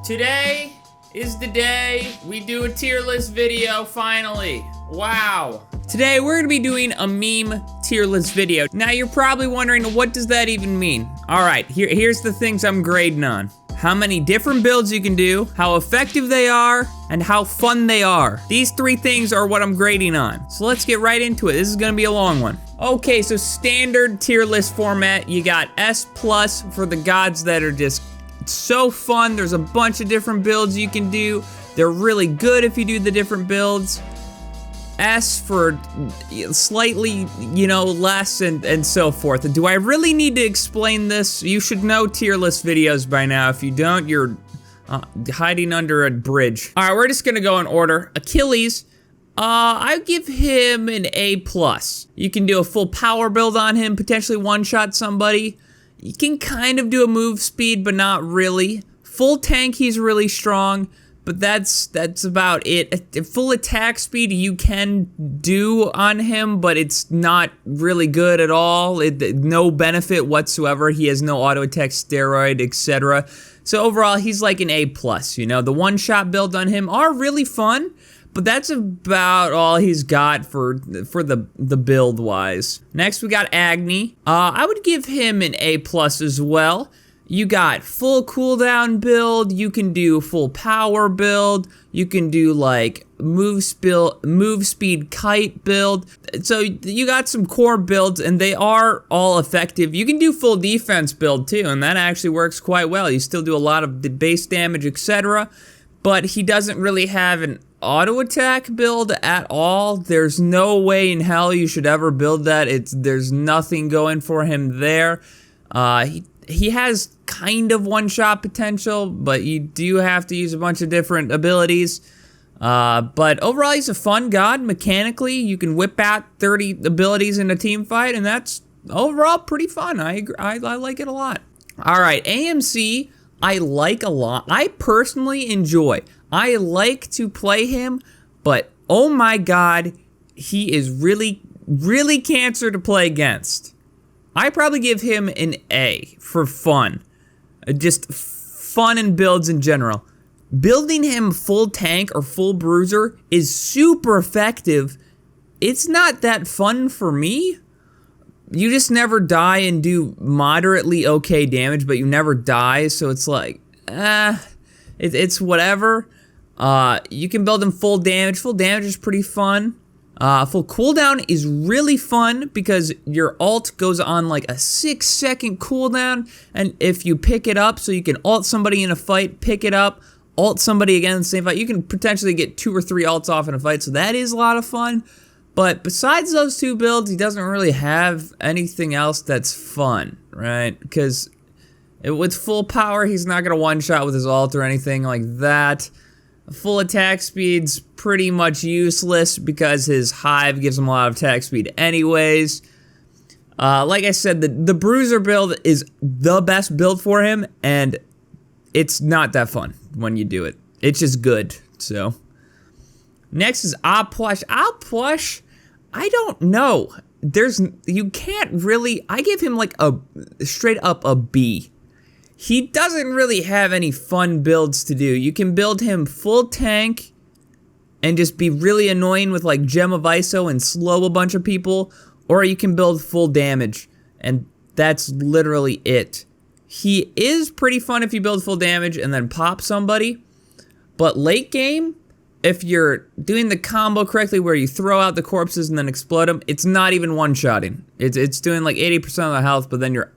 Today is the day we do a tier list video, finally. Wow. Today we're gonna be doing a meme tier list video. Now you're probably wondering, what does that even mean? All right, here's the things I'm grading on. How many different builds you can do, how effective they are, and how fun they are. These three things are what I'm grading on. So let's get right into it. This is gonna be a long one. Okay, so standard tier list format, you got S+ for the gods that are just so fun. There's a bunch of different builds you can do. They're really good if you do the different builds. S for slightly, less and so forth. Do I really need to explain this? You should know tier list videos by now. If you don't, you're hiding under a bridge. All right, we're just gonna go in order. Achilles, I give him an A+. You can do a full power build on him, potentially one-shot somebody. You can kind of do a move speed, but not really. Full tank, he's really strong, but that's about it. Full attack speed you can do on him, but it's not really good at all. No benefit whatsoever. He has no auto attack, steroid, etc. So overall, he's like an A+. The one-shot build on him are really fun, but that's about all he's got for the build wise. Next we got Agni. I would give him an A+ as well. You got full cooldown build, you can do full power build, you can do like move speed kite build. So you got some core builds and they are all effective. You can do full defense build too, and that actually works quite well. You still do a lot of the base damage, etc. But he doesn't really have an auto attack build at all. There's no way in hell you should ever build that. There's nothing going for him there. He has kind of one-shot potential, but you do have to use a bunch of different abilities. But overall, he's a fun god. Mechanically, you can whip out 30 abilities in a team fight, and that's overall pretty fun. I agree. I like it a lot. All right, AMC, I like a lot. I personally enjoy. I like to play him, but oh my god, he is really, really cancer to play against. I probably give him an A for fun. Just fun and builds in general. Building him full tank or full bruiser is super effective. It's not that fun for me. You just never die and do moderately okay damage, but you never die, so it's like, it's whatever. You can build him full damage. Full damage is pretty fun. Full cooldown is really fun because your ult goes on like a 6-second cooldown, and if you pick it up, so you can ult somebody in a fight, pick it up, ult somebody again in the same fight, you can potentially get 2 or 3 ults off in a fight, so that is a lot of fun. But besides those two builds, he doesn't really have anything else that's fun, right? Because with full power, he's not going to one-shot with his ult or anything like that. Full attack speed's pretty much useless because his hive gives him a lot of attack speed anyways. Like I said, the bruiser build is the best build for him, and it's not that fun when you do it. It's just good, so. Next is Plush. Plush, I don't know. You can't really, I give him like a straight up a B. He doesn't really have any fun builds to do. You can build him full tank and just be really annoying with like Gem of ISO and slow a bunch of people, or you can build full damage, and that's literally it. He is pretty fun if you build full damage and then pop somebody, but late game, if you're doing the combo correctly where you throw out the corpses and then explode them, it's not even one-shotting. It's doing like 80% of the health, but then you're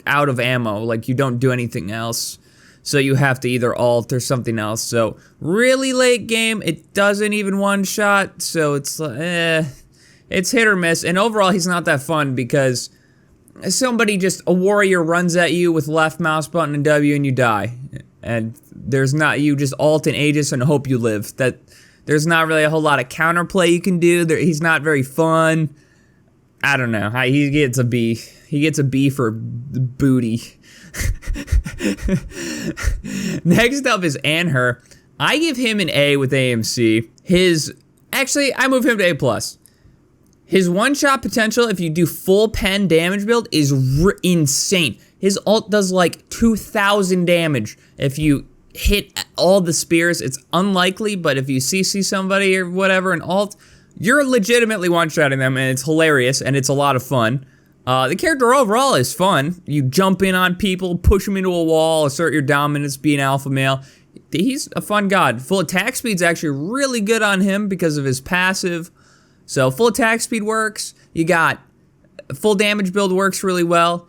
out of ammo, like you don't do anything else, so you have to either ult or something else. So really late game, it doesn't even one-shot, so it's it's hit or miss. And overall, he's not that fun because a warrior runs at you with left mouse button and W and you die, and you just ult and Aegis and hope you live. There's not really a whole lot of counterplay you can do. He's not very fun. I don't know. He gets a B. He gets a B for booty. Next up is Anher. I give him an A with AMC. I move him to A+. His one-shot potential, if you do full pen damage build, is insane. His ult does like 2,000 damage if you hit all the spears. It's unlikely, but if you CC somebody or whatever, an ult, you're legitimately one-shotting them, and it's hilarious, and it's a lot of fun. The character overall is fun. You jump in on people, push them into a wall, assert your dominance, be an alpha male. He's a fun god. Full attack speed's actually really good on him because of his passive. So full attack speed works. You got full damage build works really well.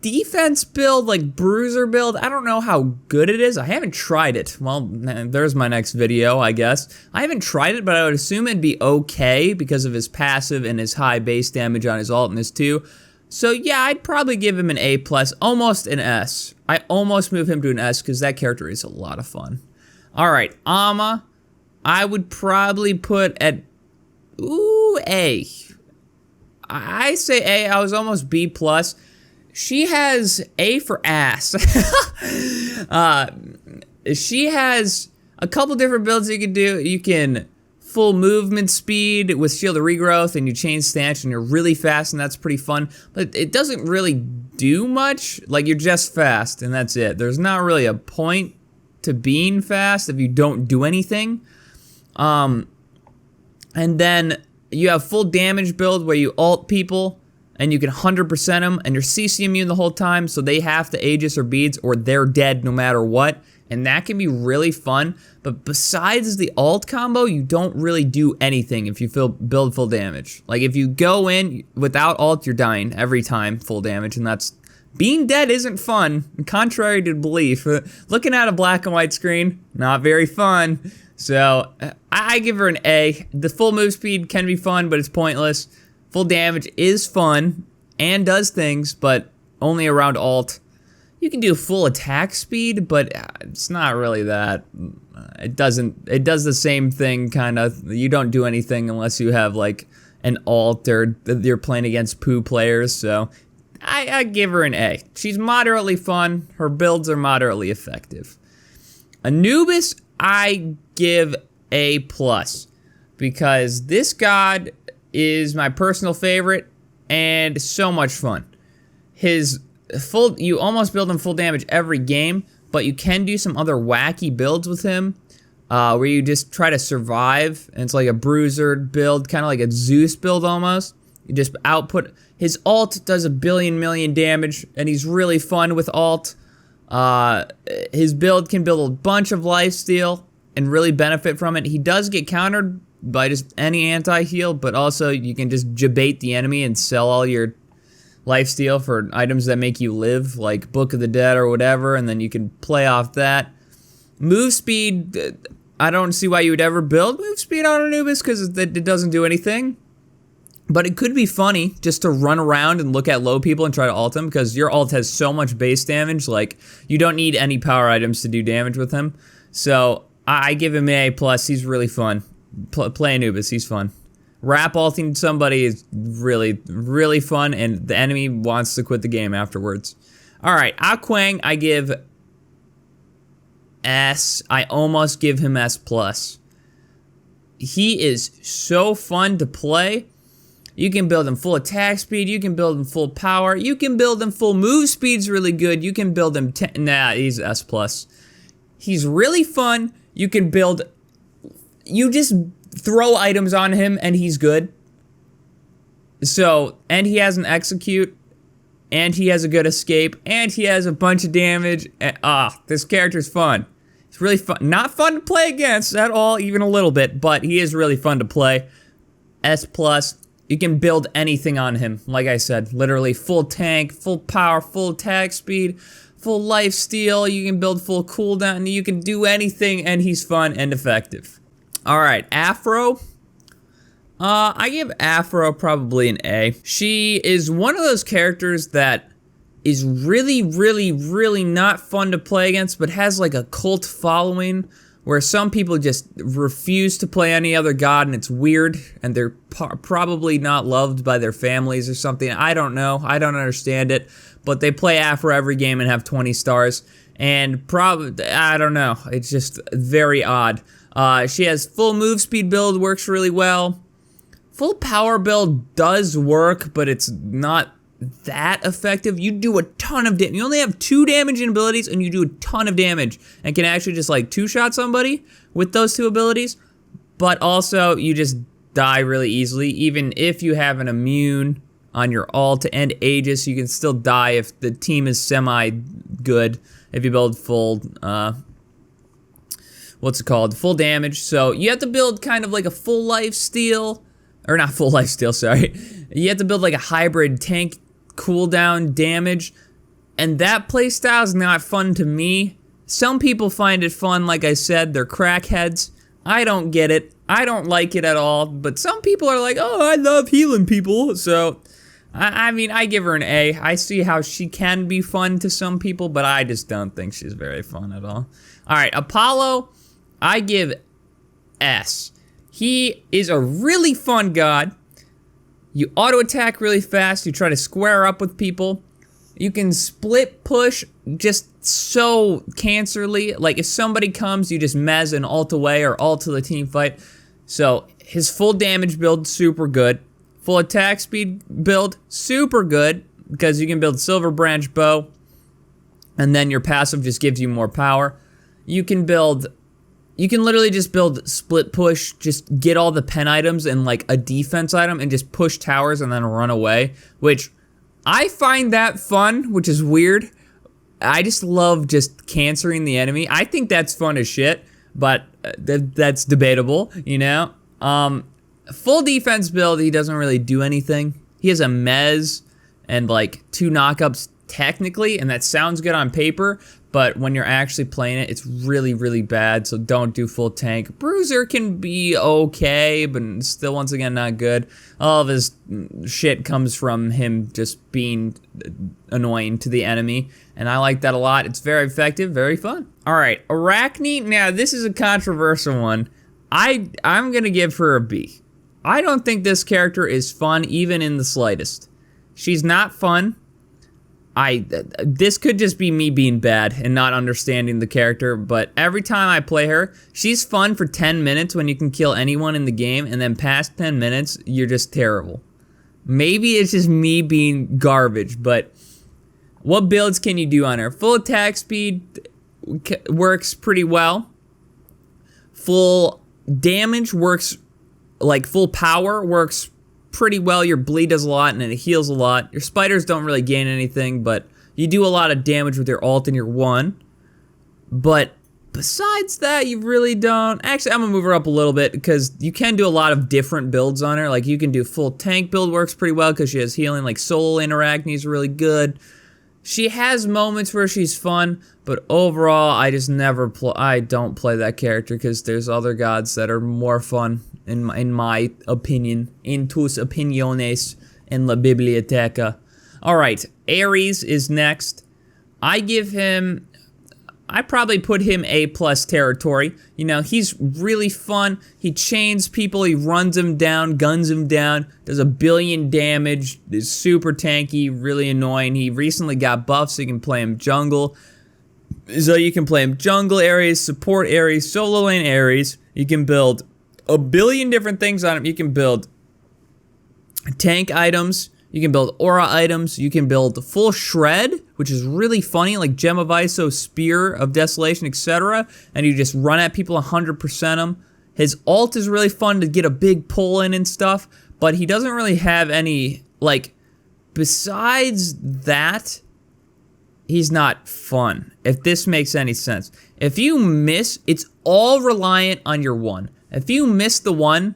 Defense build, like bruiser build, I don't know how good it is. I haven't tried it. Well, there's my next video, I guess. I haven't tried it, but I would assume it'd be okay because of his passive and his high base damage on his ult and his 2. So yeah, I'd probably give him an A+, almost an S. I almost move him to an S because that character is a lot of fun. All right, Amma, I would probably put at, A. I say A, I was almost B+. She has A for ass. She has a couple different builds you can do. You can full movement speed with shield of regrowth, and you chain stance, and you're really fast, and that's pretty fun. But it doesn't really do much. Like, you're just fast, and that's it. There's not really a point to being fast if you don't do anything. And then you have full damage build where you ult people, and you can 100% them, and you're CC immune the whole time, so they have to Aegis or beads, or they're dead no matter what. And that can be really fun. But besides the ult combo, you don't really do anything if you build full damage. Like, if you go in without ult, you're dying every time full damage, and that's... Being dead isn't fun, contrary to belief. Looking at a black and white screen, not very fun. So, I give her an A. The full move speed can be fun, but it's pointless. Full damage is fun and does things, but only around ult. You can do full attack speed, but it's not really that. It does the same thing, kind of. You don't do anything unless you have, like, an ult or you're playing against poo players, so I give her an A. She's moderately fun. Her builds are moderately effective. Anubis, I give A+, because this god is my personal favorite and so much fun. His you almost build him full damage every game, but you can do some other wacky builds with him, where you just try to survive, and it's like a bruiser build, kind of like a Zeus build almost. You just output, his ult does a billion damage, and he's really fun with ult. His build can build a bunch of lifesteal and really benefit from it. He does get countered by just any anti-heal, but also you can just jabate the enemy and sell all your lifesteal for items that make you live, like Book of the Dead or whatever, and then you can play off that. Move speed, I don't see why you would ever build move speed on Anubis, because it doesn't do anything. But it could be funny just to run around and look at low people and try to ult them, because your ult has so much base damage, like, you don't need any power items to do damage with him. So, I give him an A+, he's really fun. Play Anubis, he's fun. Rap ulting somebody is really fun, and the enemy wants to quit the game afterwards. Alright, Akwang, I give S. I almost give him S+. He is so fun to play. You can build him full attack speed, you can build him full power, you can build him full move speed's really good, you can build him nah, he's S+. He's really fun. You can build... You just throw items on him and he's good. So, and he has an execute, and he has a good escape, and he has a bunch of damage, and this character's fun. It's really fun. Not fun to play against at all, even a little bit, but he is really fun to play. S+. You can build anything on him, like I said. Literally full tank, full power, full attack speed, full lifesteal. You can build full cooldown. You can do anything, and he's fun and effective. Alright, Afro. I give Afro probably an A. She is one of those characters that is really not fun to play against, but has like a cult following, where some people just refuse to play any other god, and it's weird, and they're probably not loved by their families or something. I don't know. I don't understand it. But they play Afro every game and have 20 stars. And I don't know. It's just very odd. She has full move speed build, works really well. Full power build does work, but it's not that effective. You do a ton of damage. You only have 2 damaging abilities and you do a ton of damage and can actually just like 2-shot somebody with those 2 abilities. But also you just die really easily. Even if you have an immune on your ult to end Aegis, you can still die if the team is semi-good. If you build full, what's it called? Full damage. So you have to build kind of like a full life steal. Or not full life steal, sorry. You have to build like a hybrid tank cooldown damage. And that playstyle is not fun to me. Some people find it fun, like I said, they're crackheads. I don't get it. I don't like it at all. But some people are like, oh, I love healing people. So, I mean, I give her an A. I see how she can be fun to some people, but I just don't think she's very fun at all. Alright, Apollo, I give S. He is a really fun god. You auto attack really fast. You try to square up with people. You can split push just so cancerly. Like if somebody comes, you just mez and ult away or ult to the team fight. So his full damage build, super good. Full attack speed build, super good. Because you can build Silver Branch Bow. And then your passive just gives you more power. You can literally just build split push, just get all the pen items and like a defense item and just push towers and then run away, which I find that fun, which is weird. I just love just cancering the enemy. I think that's fun as shit, but that's debatable, you know? Full defense build, he doesn't really do anything. He has a mez and like 2 knockups technically, and that sounds good on paper, but when you're actually playing it, it's really, really bad, so don't do full tank. Bruiser can be okay, but still, once again, not good. All of his shit comes from him just being annoying to the enemy, and I like that a lot. It's very effective, very fun. Alright, Arachne, now this is a controversial one. I'm gonna give her a B. I don't think this character is fun, even in the slightest. She's not fun. This could just be me being bad and not understanding the character, but every time I play her, she's fun for 10 minutes when you can kill anyone in the game, and then past 10 minutes, you're just terrible. Maybe it's just me being garbage, but what builds can you do on her? Full attack speed works pretty well. Full damage works, like full power works pretty well. Your bleed does a lot and it heals a lot. Your spiders don't really gain anything, but you do a lot of damage with your ult and your 1. But besides that, you really don't. Actually, I'm gonna move her up a little bit because you can do a lot of different builds on her. Like you can do full tank build, works pretty well because she has healing. Like Soul Lane Arachne is really good. She has moments where she's fun, but overall, I just never I don't play that character because there's other gods that are more fun. In my opinion, in tus opiniones en la biblioteca. Alright, Ares is next. I probably put him A+ territory. You know, he's really fun. He chains people, he runs them down, guns them down, does 1 billion damage, is super tanky, really annoying. He recently got buffs, so you can play him jungle. So you can play him jungle Ares, support Ares, solo lane Ares. You can build 1 billion different things on him. You can build tank items, you can build aura items, you can build full shred, which is really funny, like Gem of Iso, Spear of Desolation, etc. And you just run at people 100% them. His ult is really fun to get a big pull in and stuff, but he doesn't really have any, like, besides that, he's not fun, if this makes any sense. If you miss, it's all reliant on your 1. If you miss the 1,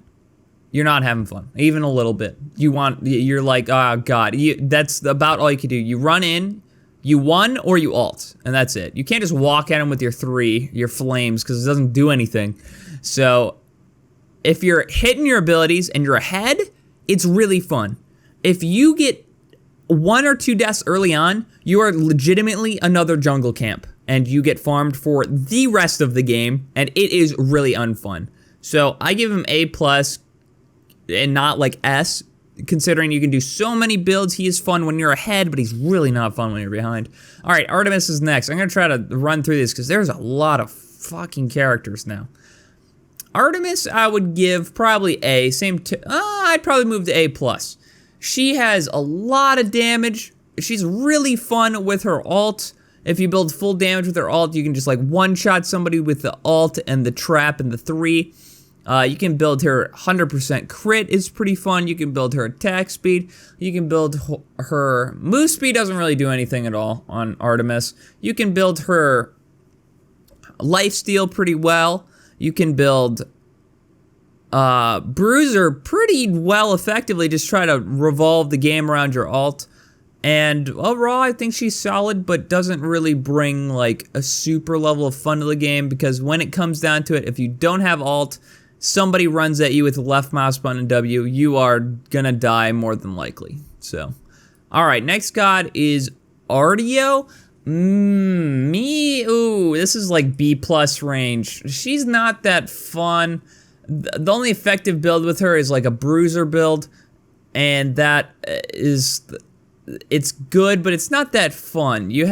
you're not having fun, even a little bit. You're like, oh god, that's about all you can do. You run in, you 1 or you ult, and that's it. You can't just walk at him with your 3, your flames, because it doesn't do anything. So, if you're hitting your abilities and you're ahead, it's really fun. If you get 1 or 2 deaths early on, you are legitimately another jungle camp, and you get farmed for the rest of the game, and it is really unfun. So I give him A+, and not like S, considering you can do so many builds. He is fun when you're ahead, but he's really not fun when you're behind. Alright, Artemis is next. I'm gonna try to run through this, because there's a lot of fucking characters now. Artemis, I would give probably A. I'd probably move to A+. She has a lot of damage. She's really fun with her ult. If you build full damage with her ult, you can just like one-shot somebody with the ult and the trap and the 3. You can build her 100% crit is pretty fun. You can build her attack speed. You can build her move speed, doesn't really do anything at all on Artemis. You can build her lifesteal pretty well. You can build Bruiser pretty well effectively. Just try to revolve the game around your ult. And overall, I think she's solid, but doesn't really bring like a super level of fun to the game, because when it comes down to it, if you don't have ult, somebody runs at you with the left mouse button and W, you are gonna die more than likely. So, all right, next god is Ardeo. This is like B+ range. She's not that fun. The only effective build with her is like a bruiser build, and that is, it's good, but it's not that fun. You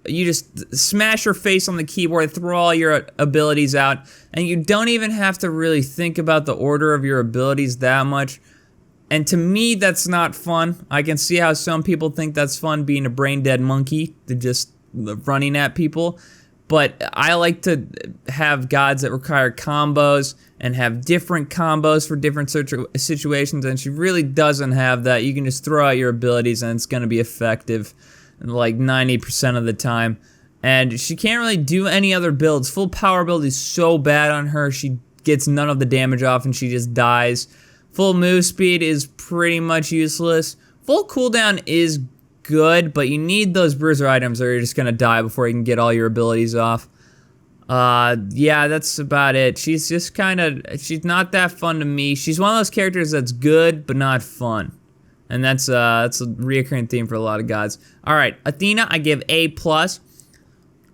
just smash her face on the keyboard, throw all your abilities out, and you don't even have to really think about the order of your abilities that much. And to me, that's not fun. I can see how some people think that's fun, being a brain dead monkey to just running at people. But I like to have gods that require combos and have different combos for different situations, and she really doesn't have that. You can just throw out your abilities and it's going to be effective like 90% of the time. And she can't really do any other builds. Full power build is so bad on her. She gets none of the damage off and she just dies. Full move speed is pretty much useless. Full cooldown is good, but you need those bruiser items or you're just gonna die before you can get all your abilities off. Yeah, that's about it. She's just she's not that fun to me. She's one of those characters that's good, but not fun. And that's a reoccurring theme for a lot of gods. All right, Athena, I give A+.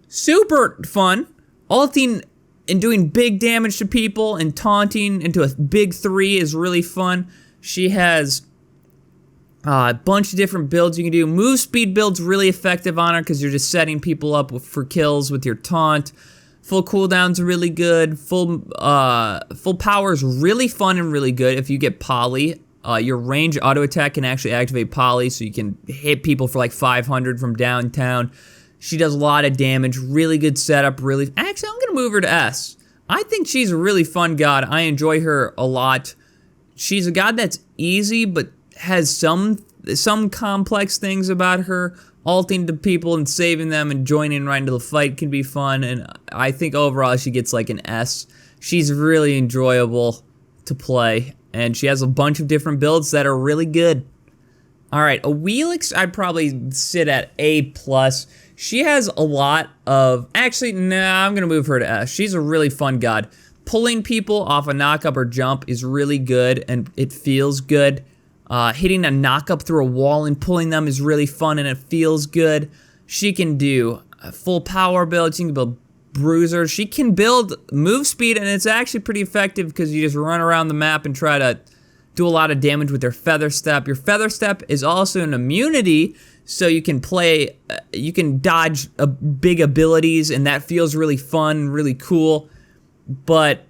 Super fun. Ulting and doing big damage to people and taunting into a big 3 is really fun. She has a bunch of different builds you can do. Move speed build's really effective on her because you're just setting people up for kills with your taunt. Full cooldown's really good. Full power is really fun and really good if you get poly. Your range auto attack can actually activate poly, so you can hit people for like 500 from downtown. She does a lot of damage. Really good setup. Actually, I'm gonna move her to S. I think she's a really fun god. I enjoy her a lot. She's a god that's easy, but has some complex things about her. Ulting to people and saving them and joining right into the fight can be fun, and I think overall she gets like an S. She's really enjoyable to play, and she has a bunch of different builds that are really good. Alright, Awilix I'd probably sit at A+. She has a lot of... Actually, nah, I'm gonna move her to S. She's a really fun god. Pulling people off a knock-up or jump is really good, and it feels good. Hitting a knock-up through a wall and pulling them is really fun and it feels good. She can do a full power build. She can build bruiser. She can build move speed, and it's actually pretty effective because you just run around the map and try to do a lot of damage with your feather step. Your feather step is also an immunity, so you can dodge big abilities, and that feels really fun, really cool. But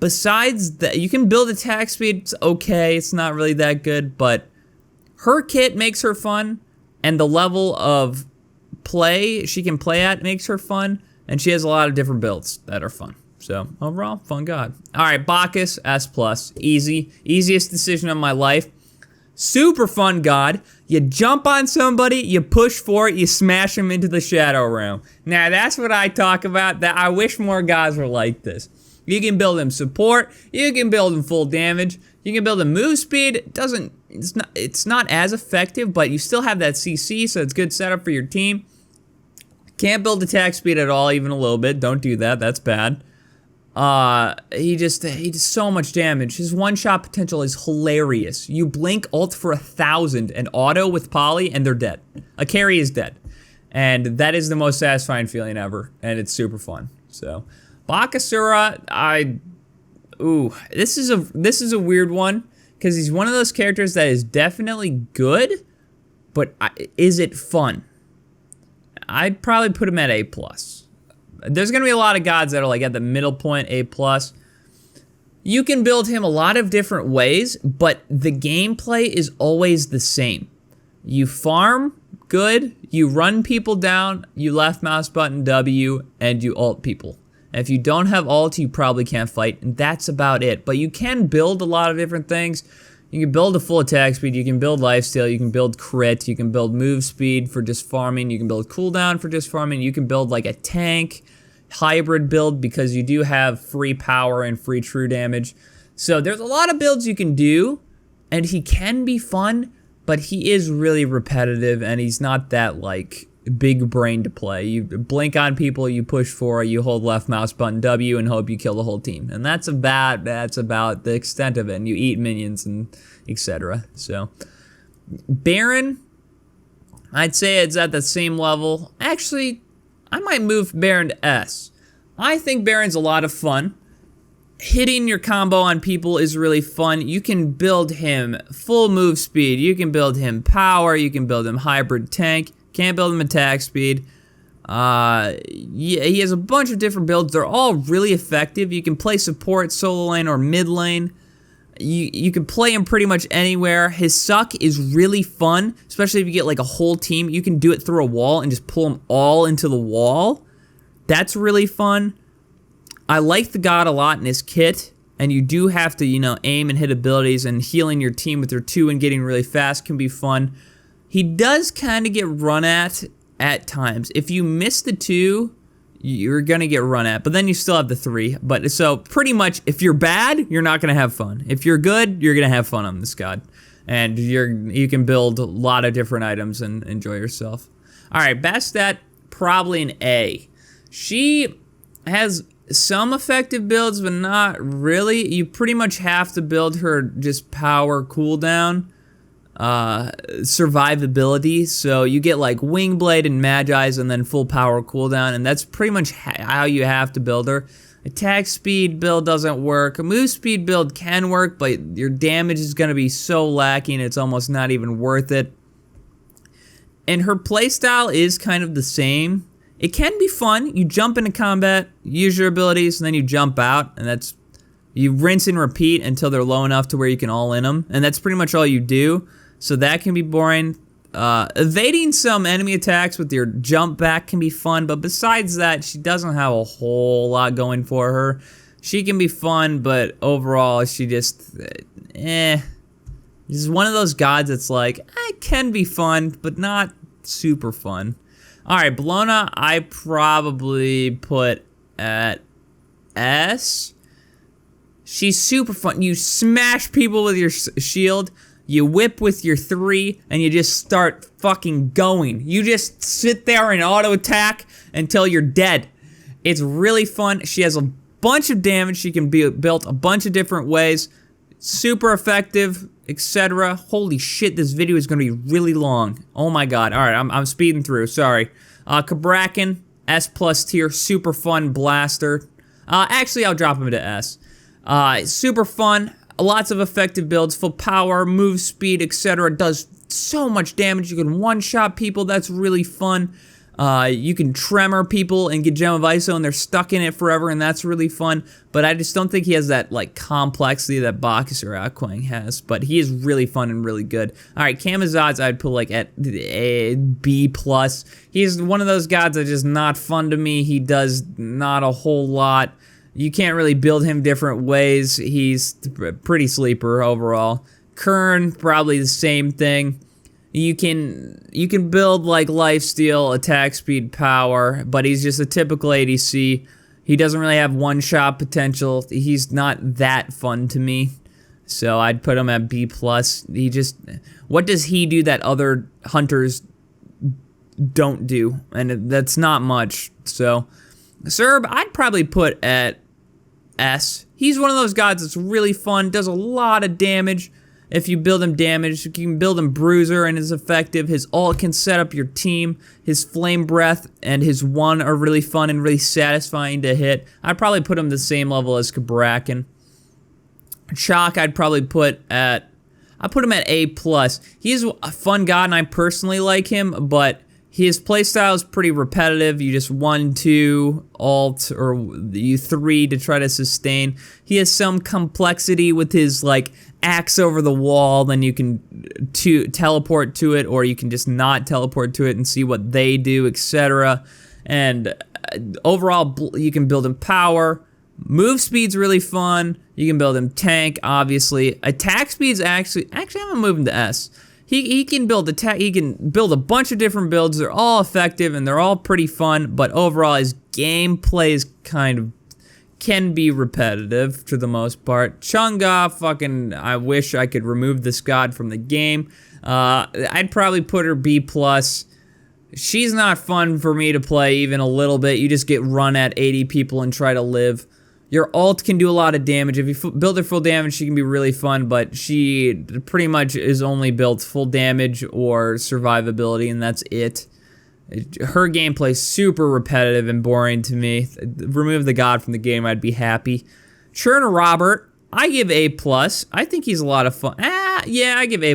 besides that, you can build attack speed. It's okay, it's not really that good, but her kit makes her fun, and the level of play she can play at makes her fun, and she has a lot of different builds that are fun. So overall, fun god. All right, Bacchus, S+. Easiest decision of my life. Super fun god. You jump on somebody, you push for it, you smash them into the shadow realm. Now that's what I talk about. That I wish more gods were like this. You can build him support, you can build him full damage, you can build him move speed. It's not as effective, but you still have that CC, so it's good setup for your team. Can't build attack speed at all, even a little bit. Don't do that, that's bad. He does so much damage. His one-shot potential is hilarious. You blink, ult for 1,000, and auto with poly, and they're dead. A carry is dead. And that is the most satisfying feeling ever, and it's super fun. So, Bacchusura, this is a weird one, because he's one of those characters that is definitely good, but is it fun? I'd probably put him at A+. There's gonna be a lot of gods that are like at the middle point, A+. You can build him a lot of different ways, but the gameplay is always the same. You farm, good, you run people down, you left mouse button W, and you ult people. And if you don't have ult, you probably can't fight, and that's about it. But you can build a lot of different things. You can build a full attack speed, you can build lifesteal, you can build crit, you can build move speed for just farming, you can build cooldown for just farming, you can build like a tank, hybrid build because you do have free power and free true damage. So there's a lot of builds you can do, and he can be fun, but he is really repetitive, and he's not that like big brain to play. You blink on people, you push forward, you hold left mouse button W and hope you kill the whole team. And that's about the extent of it. And you eat minions and etc. So Baron, I'd say it's at the same level. Actually, I might move Baron to S. I think Baron's a lot of fun. Hitting your combo on people is really fun. You can build him full move speed. You can build him power. You can build him hybrid tank. Can't build him attack speed. Yeah, he has a bunch of different builds. They're all really effective. You can play support, solo lane, or mid lane. You can play him pretty much anywhere. His suck is really fun, especially if you get like a whole team. You can do it through a wall and just pull them all into the wall. That's really fun. I like the god a lot in his kit, and you do have to, you know, aim and hit abilities, and healing your team with your 2 and getting really fast can be fun. He does kind of get run at times. If you miss the 2, you're gonna get run at, but then you still have the 3. But so pretty much, if you're bad, you're not gonna have fun. If you're good, you're gonna have fun on this god, and you can build a lot of different items and enjoy yourself. All right, Bastet, probably an A. She has some effective builds, but not really. You pretty much have to build her just power cooldown. Survivability, so you get like wing blade and magi's and then full power cooldown, and that's pretty much how you have to build her. Attack speed build doesn't work. A move speed build can work, but your damage is going to be so lacking it's almost not even worth it. And her playstyle is kind of the same. It can be fun. You jump into combat, use your abilities, and then you jump out, and that's, you rinse and repeat until they're low enough to where you can all in them, and that's pretty much all you do. So that can be boring. Evading some enemy attacks with your jump back can be fun, but besides that, she doesn't have a whole lot going for her. She can be fun, but overall, she just, She's one of those gods that's like, it can be fun, but not super fun. All right, Bellona, I probably put at S. She's super fun. You smash people with your shield. You whip with your 3, and you just start fucking going. You just sit there and auto-attack until you're dead. It's really fun. She has a bunch of damage. She can be built a bunch of different ways. Super effective, etc. Holy shit, this video is going to be really long. Oh my god. All right, I'm speeding through. Sorry. Cabrakan, S+ tier. Super fun blaster. Actually, I'll drop him to S. Super fun. Lots of effective builds, full power, move speed, etc. Does so much damage. You can one-shot people. That's really fun. You can tremor people and get Gem of ISO, and they're stuck in it forever, and that's really fun. But I just don't think he has that like complexity that Bacchus or Aquang has. But he is really fun and really good. All right, Camus odds I'd put like at a B+. He's one of those gods that's just not fun to me. He does not a whole lot. You can't really build him different ways. He's pretty sleeper overall. Kern, probably the same thing. You can build like lifesteal, attack speed, power, but he's just a typical ADC. He doesn't really have one-shot potential. He's not that fun to me. So I'd put him at B+. He just, what does he do that other hunters don't do? And that's not much. So Serb, I'd probably put at S. He's one of those gods that's really fun, does a lot of damage. If you build him damage, you can build him bruiser and is effective. His ult can set up your team. His flame breath and his 1 are really fun and really satisfying to hit. I'd probably put him the same level as Cabrakan. Chalk, I'd probably put at, I put him at A+. He's a fun god and I personally like him, but His playstyle is pretty repetitive. You just 1, 2, alt, or you 3 to try to sustain. He has some complexity with his like axe over the wall, then you can teleport to it, or you can just not teleport to it and see what they do, etc. And overall, you can build him power. Move speed's really fun. You can build him tank, obviously. Attack speed's actually I'm gonna move him to S. He can build attack. He can build a bunch of different builds. They're all effective and they're all pretty fun. But overall, his gameplay is kind of can be repetitive for the most part. Chunga, fucking, I wish I could remove this god from the game. I'd probably put her B+. She's not fun for me to play even a little bit. You just get run at 80 people and try to live. Your ult can do a lot of damage. If you build her full damage, she can be really fun, but she pretty much is only built full damage or survivability, and that's it. Her gameplay is super repetitive and boring to me. Remove the god from the game, I'd be happy. Churner Robert, I give A+. I think he's a lot of fun. Yeah, I give A+.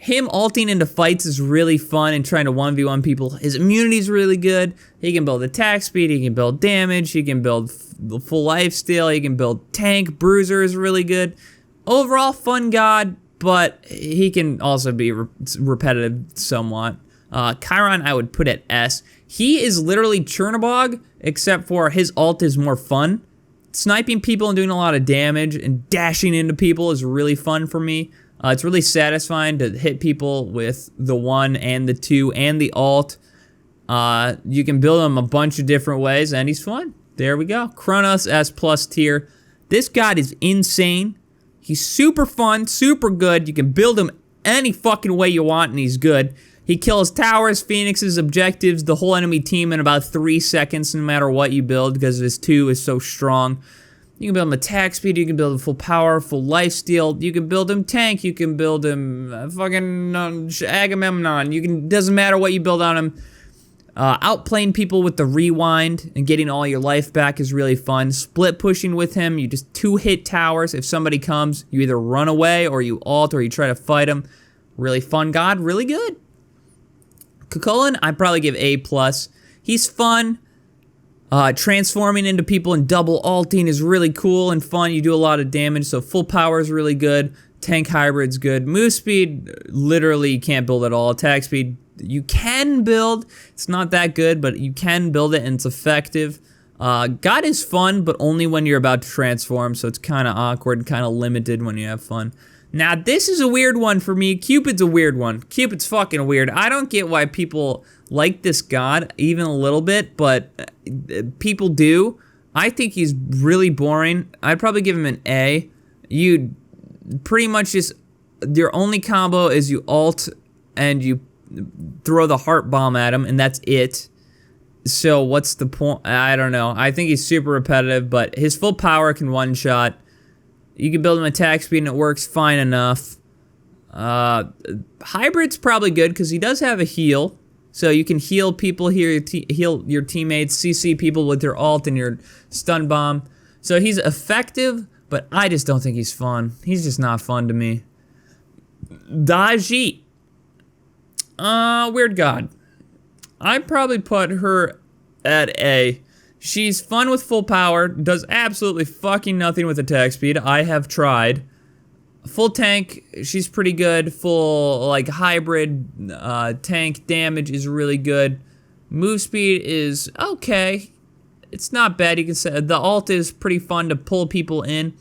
Him ulting into fights is really fun and trying to 1v1 people. His immunity is really good. He can build attack speed, he can build damage, he can build full lifesteal, he can build tank. Bruiser is really good. Overall, fun god, but he can also be repetitive somewhat. Chiron I would put at S. He is literally Chernobog, except for his ult is more fun. Sniping people and doing a lot of damage and dashing into people is really fun for me. It's really satisfying to hit people with the 1 and the 2 and the ult. You can build him a bunch of different ways, and he's fun. There we go. Cronos S+ tier. This god is insane. He's super fun, super good. You can build him any fucking way you want, and he's good. He kills towers, phoenixes, objectives, the whole enemy team in about 3 seconds, no matter what you build, because his 2 is so strong. You can build him attack speed, you can build him full power, full lifesteal, you can build him tank, you can build him fucking Agamemnon, doesn't matter what you build on him. Outplaying people with the rewind and getting all your life back is really fun. Split pushing with him, you just 2-hit towers. If somebody comes, you either run away or you ult or you try to fight him. Really fun god, really good. Kukulcan, I'd probably give A+. He's fun. Transforming into people and double ulting is really cool and fun. You do a lot of damage, so full power is really good. Tank hybrid's good. Move speed, literally you can't build at all. Attack speed, you can build. It's not that good, but you can build it and it's effective. God is fun, but only when you're about to transform, so it's kind of awkward and kind of limited when you have fun. Now, this is a weird one for me. Cupid's a weird one. Cupid's fucking weird. I don't get why people like this god even a little bit, but people do. I think he's really boring. I'd probably give him an A. You pretty much just, your only combo is you ult and you throw the heart bomb at him, and that's it. So what's the point? I don't know. I think he's super repetitive, but his full power can one-shot. You can build him attack speed and it works fine enough. Hybrid's probably good because he does have a heal. So you can heal people here, heal your teammates, CC people with your ult and your stun bomb. So he's effective, but I just don't think he's fun. He's just not fun to me. Daji. Weird god. I'd probably put her at A. She's fun with full power, does absolutely fucking nothing with attack speed. I have tried. Full tank, she's pretty good. Full, like, hybrid tank damage is really good. Move speed is okay. It's not bad. You can say the ult is pretty fun to pull people in.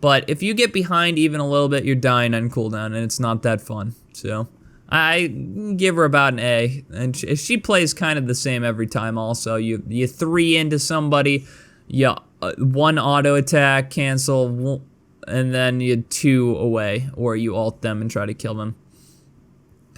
But if you get behind even a little bit, you're dying on cooldown, and it's not that fun. So I give her about an A, and she plays kind of the same every time also. You 3 into somebody, you 1 auto attack, cancel, and then you 2 away, or you ult them and try to kill them.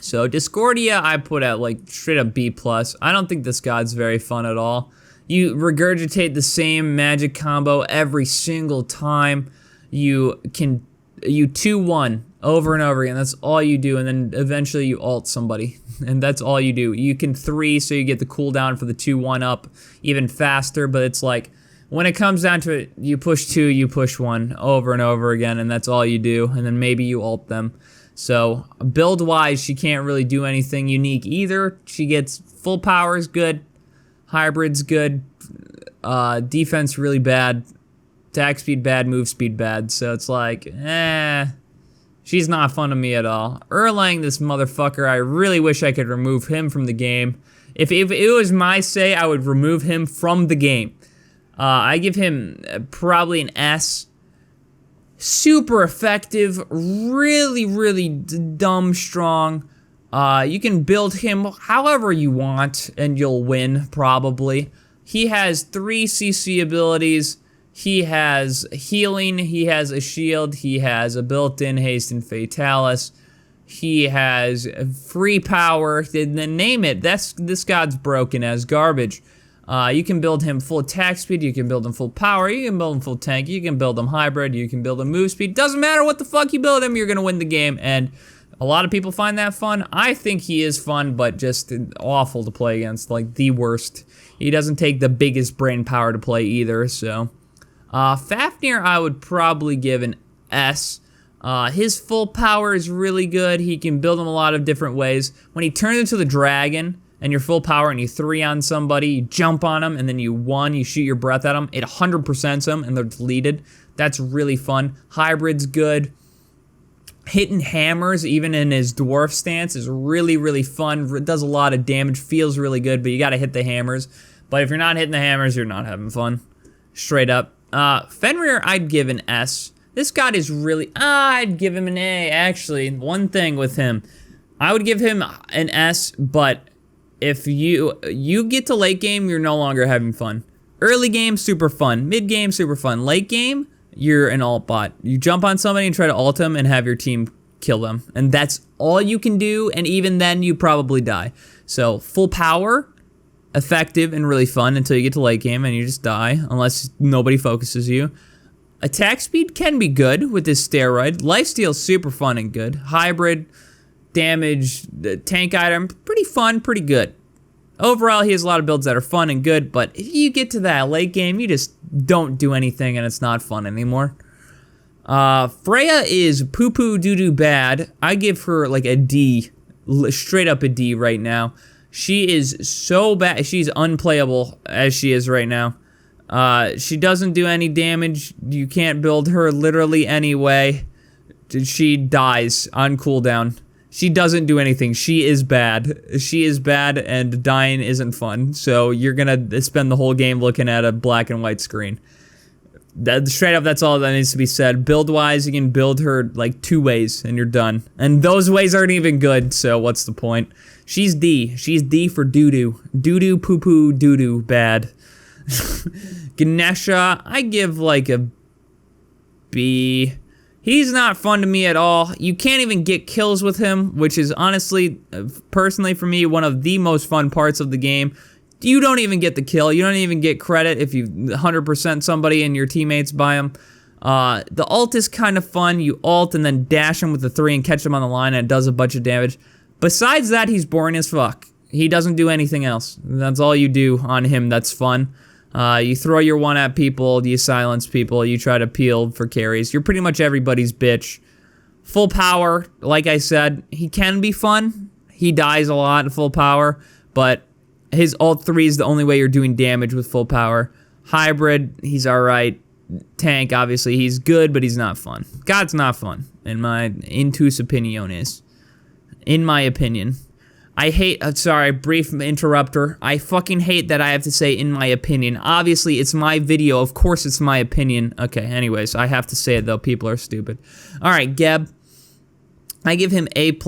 So Discordia I put at like straight up B+. I don't think this god's very fun at all. You regurgitate the same magic combo every single time. You 2-1 over and over again. That's all you do, and then eventually you ult somebody, and that's all you do. You can 3, so you get the cooldown for the 2-1 up even faster, but it's like, when it comes down to it, you push 2, you push 1 over and over again, and that's all you do, and then maybe you ult them. So build-wise, she can't really do anything unique either. She gets full power is good, hybrid's good, defense really bad, attack speed bad, move speed bad. So it's like, she's not fun to me at all. Erlang, this motherfucker, I really wish I could remove him from the game. If it was my say, I would remove him from the game. I give him probably an S. Super effective, really, really dumb strong. You can build him however you want, and you'll win, probably. He has 3 CC abilities. He has healing, he has a shield, he has a built-in haste and fatalis. He has free power, then name it. This god's broken as garbage. You can build him full attack speed, you can build him full power, you can build him full tank, you can build him hybrid, you can build him move speed. Doesn't matter what the fuck you build him, you're gonna win the game, and a lot of people find that fun. I think he is fun, but just awful to play against, like the worst. He doesn't take the biggest brain power to play either, so. Fafnir I would probably give an S. His full power is really good. He can build him a lot of different ways. When he turns into the dragon and you're full power and you 3 on somebody, you jump on them and then you shoot your breath at them, it 100%s them and they're deleted. That's really fun. Hybrid's good. Hitting hammers, even in his dwarf stance, is really, really fun. It does a lot of damage, feels really good, but you gotta hit the hammers. But if you're not hitting the hammers, you're not having fun. Straight up. Fenrir, I'd give an S. This god is really, I'd give him an A, actually. One thing with him, I would give him an S, but if you get to late game, you're no longer having fun. Early game, super fun. Mid game, super fun. Late game, you're an alt bot. You jump on somebody and try to ult them and have your team kill them. And that's all you can do, and even then, you probably die. So, full power, effective and really fun until you get to late game and you just die, unless nobody focuses you. Attack speed can be good with this steroid. Lifesteal's super fun and good. Hybrid, damage, tank item, pretty fun, pretty good. Overall, he has a lot of builds that are fun and good, but if you get to that late game, you just don't do anything and it's not fun anymore. Freya is poo-poo doo-doo bad. I give her like a D, straight up a D right now. She is so bad. She's unplayable as she is right now. She doesn't do any damage. You can't build her literally any way. She dies on cooldown. She doesn't do anything. She is bad. She is bad, and dying isn't fun. So you're gonna spend the whole game looking at a black and white screen. Straight up, that's all that needs to be said. Build-wise, you can build her like 2 ways, and you're done. And those ways aren't even good, so what's the point? She's D. She's D for doo-doo. Doo-doo, poo-poo, doo-doo, bad. Ganesha, I give like a B. He's not fun to me at all. You can't even get kills with him, which is honestly, personally for me, one of the most fun parts of the game. You don't even get the kill. You don't even get credit if you 100% somebody and your teammates buy him. The ult is kind of fun. You ult and then dash him with the 3 and catch him on the line, and it does a bunch of damage. Besides that, he's boring as fuck. He doesn't do anything else. That's all you do on him that's fun. You throw your 1 at people, you silence people, you try to peel for carries. You're pretty much everybody's bitch. Full power, like I said, he can be fun. He dies a lot at full power, but his ult 3 is the only way you're doing damage with full power. Hybrid, he's alright. Tank, obviously, he's good, but he's not fun. God's not fun, in my intus opiniones. In my opinion. I hate, sorry, brief interrupter. I fucking hate that I have to say in my opinion. Obviously, it's my video. Of course it's my opinion. Okay, anyways, I have to say it though. People are stupid. Alright, Geb. I give him A+.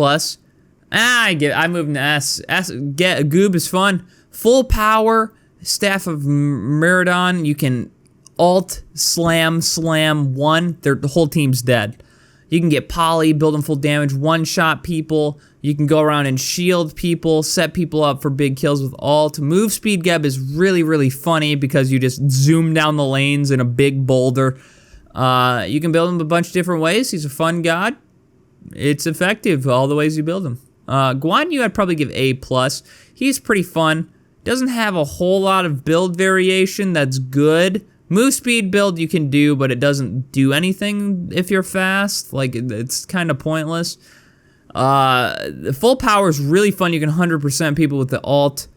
I move to S. Goob is fun. Full power, Staff of Meridon. You can ult, slam 1. The whole team's dead. You can get poly, build them full damage, one-shot people. You can go around and shield people, set people up for big kills with ult. Move speed Geb is really, really funny because you just zoom down the lanes in a big boulder. You can build him a bunch of different ways. He's a fun god. It's effective all the ways you build him. Guan Yu, I'd probably give A+. He's pretty fun. Doesn't have a whole lot of build variation that's good. Move speed build you can do, but it doesn't do anything if you're fast. Like, it's kind of pointless. The full power is really fun. You can 100% people with the alt.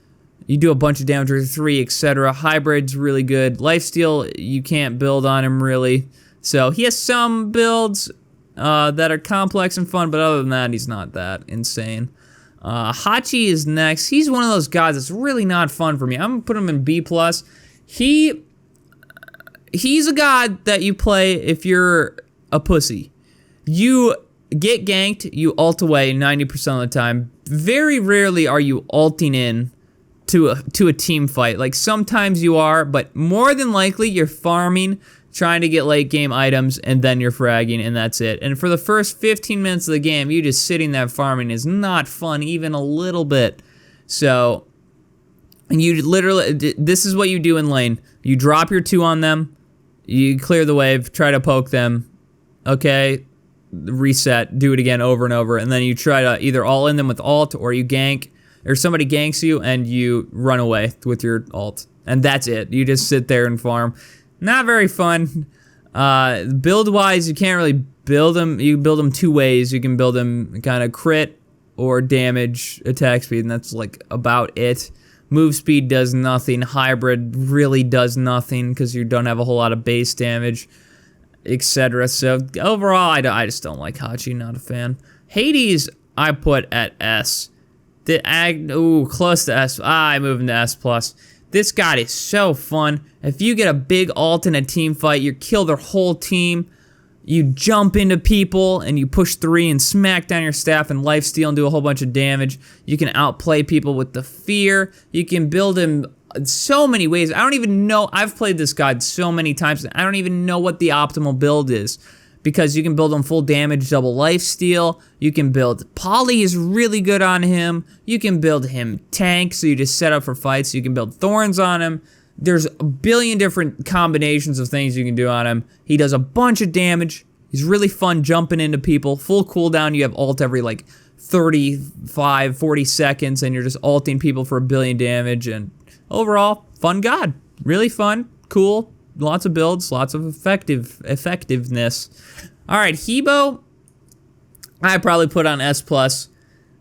You do a bunch of damage with 3, etc. Hybrid's really good. Lifesteal, you can't build on him really. So he has some builds that are complex and fun, but other than that, he's not that insane. Hachi is next. He's one of those gods that's really not fun for me. I'm gonna put him in B+. He's a god that you play if you're a pussy. You get ganked, you ult away 90% of the time. Very rarely are you ulting in to a team fight. Like, sometimes you are, but more than likely you're farming, trying to get late game items, and then you're fragging, and that's it. And for the first 15 minutes of the game, you just sitting there farming is not fun even a little bit. So, and you literally, this is what you do in lane. You drop your 2 on them, you clear the wave, try to poke them, okay, reset, do it again over and over, and then you try to either all in them with ult, or you gank, or somebody ganks you, and you run away with your ult. And that's it. You just sit there and farm. Not very fun. Build-wise, you can't really build them. You can build them 2 ways. You can build them kind of crit or damage, attack speed, and that's like about it. Move speed does nothing. Hybrid really does nothing because you don't have a whole lot of base damage, etc. So overall, I just don't like Hachi. Not a fan. Hades, I put at S. Close to S. I move into S+. This god is so fun. If you get a big ult in a team fight, you kill their whole team. You jump into people and you push 3 and smack down your staff and lifesteal and do a whole bunch of damage. You can outplay people with the fear. You can build him so many ways. I don't even know. I've played this god so many times. I don't even know what the optimal build is. Because you can build him full damage, double lifesteal. You can build Poly is really good on him. You can build him tank, so you just set up for fights. You can build thorns on him. There's a billion different combinations of things you can do on him. He does a bunch of damage. He's really fun jumping into people. Full cooldown, you have ult every like 35, 40 seconds, and you're just ulting people for a billion damage. And overall, fun god. Really fun, cool. Lots of builds, lots of effectiveness. All right, Hebo, I probably put on S+.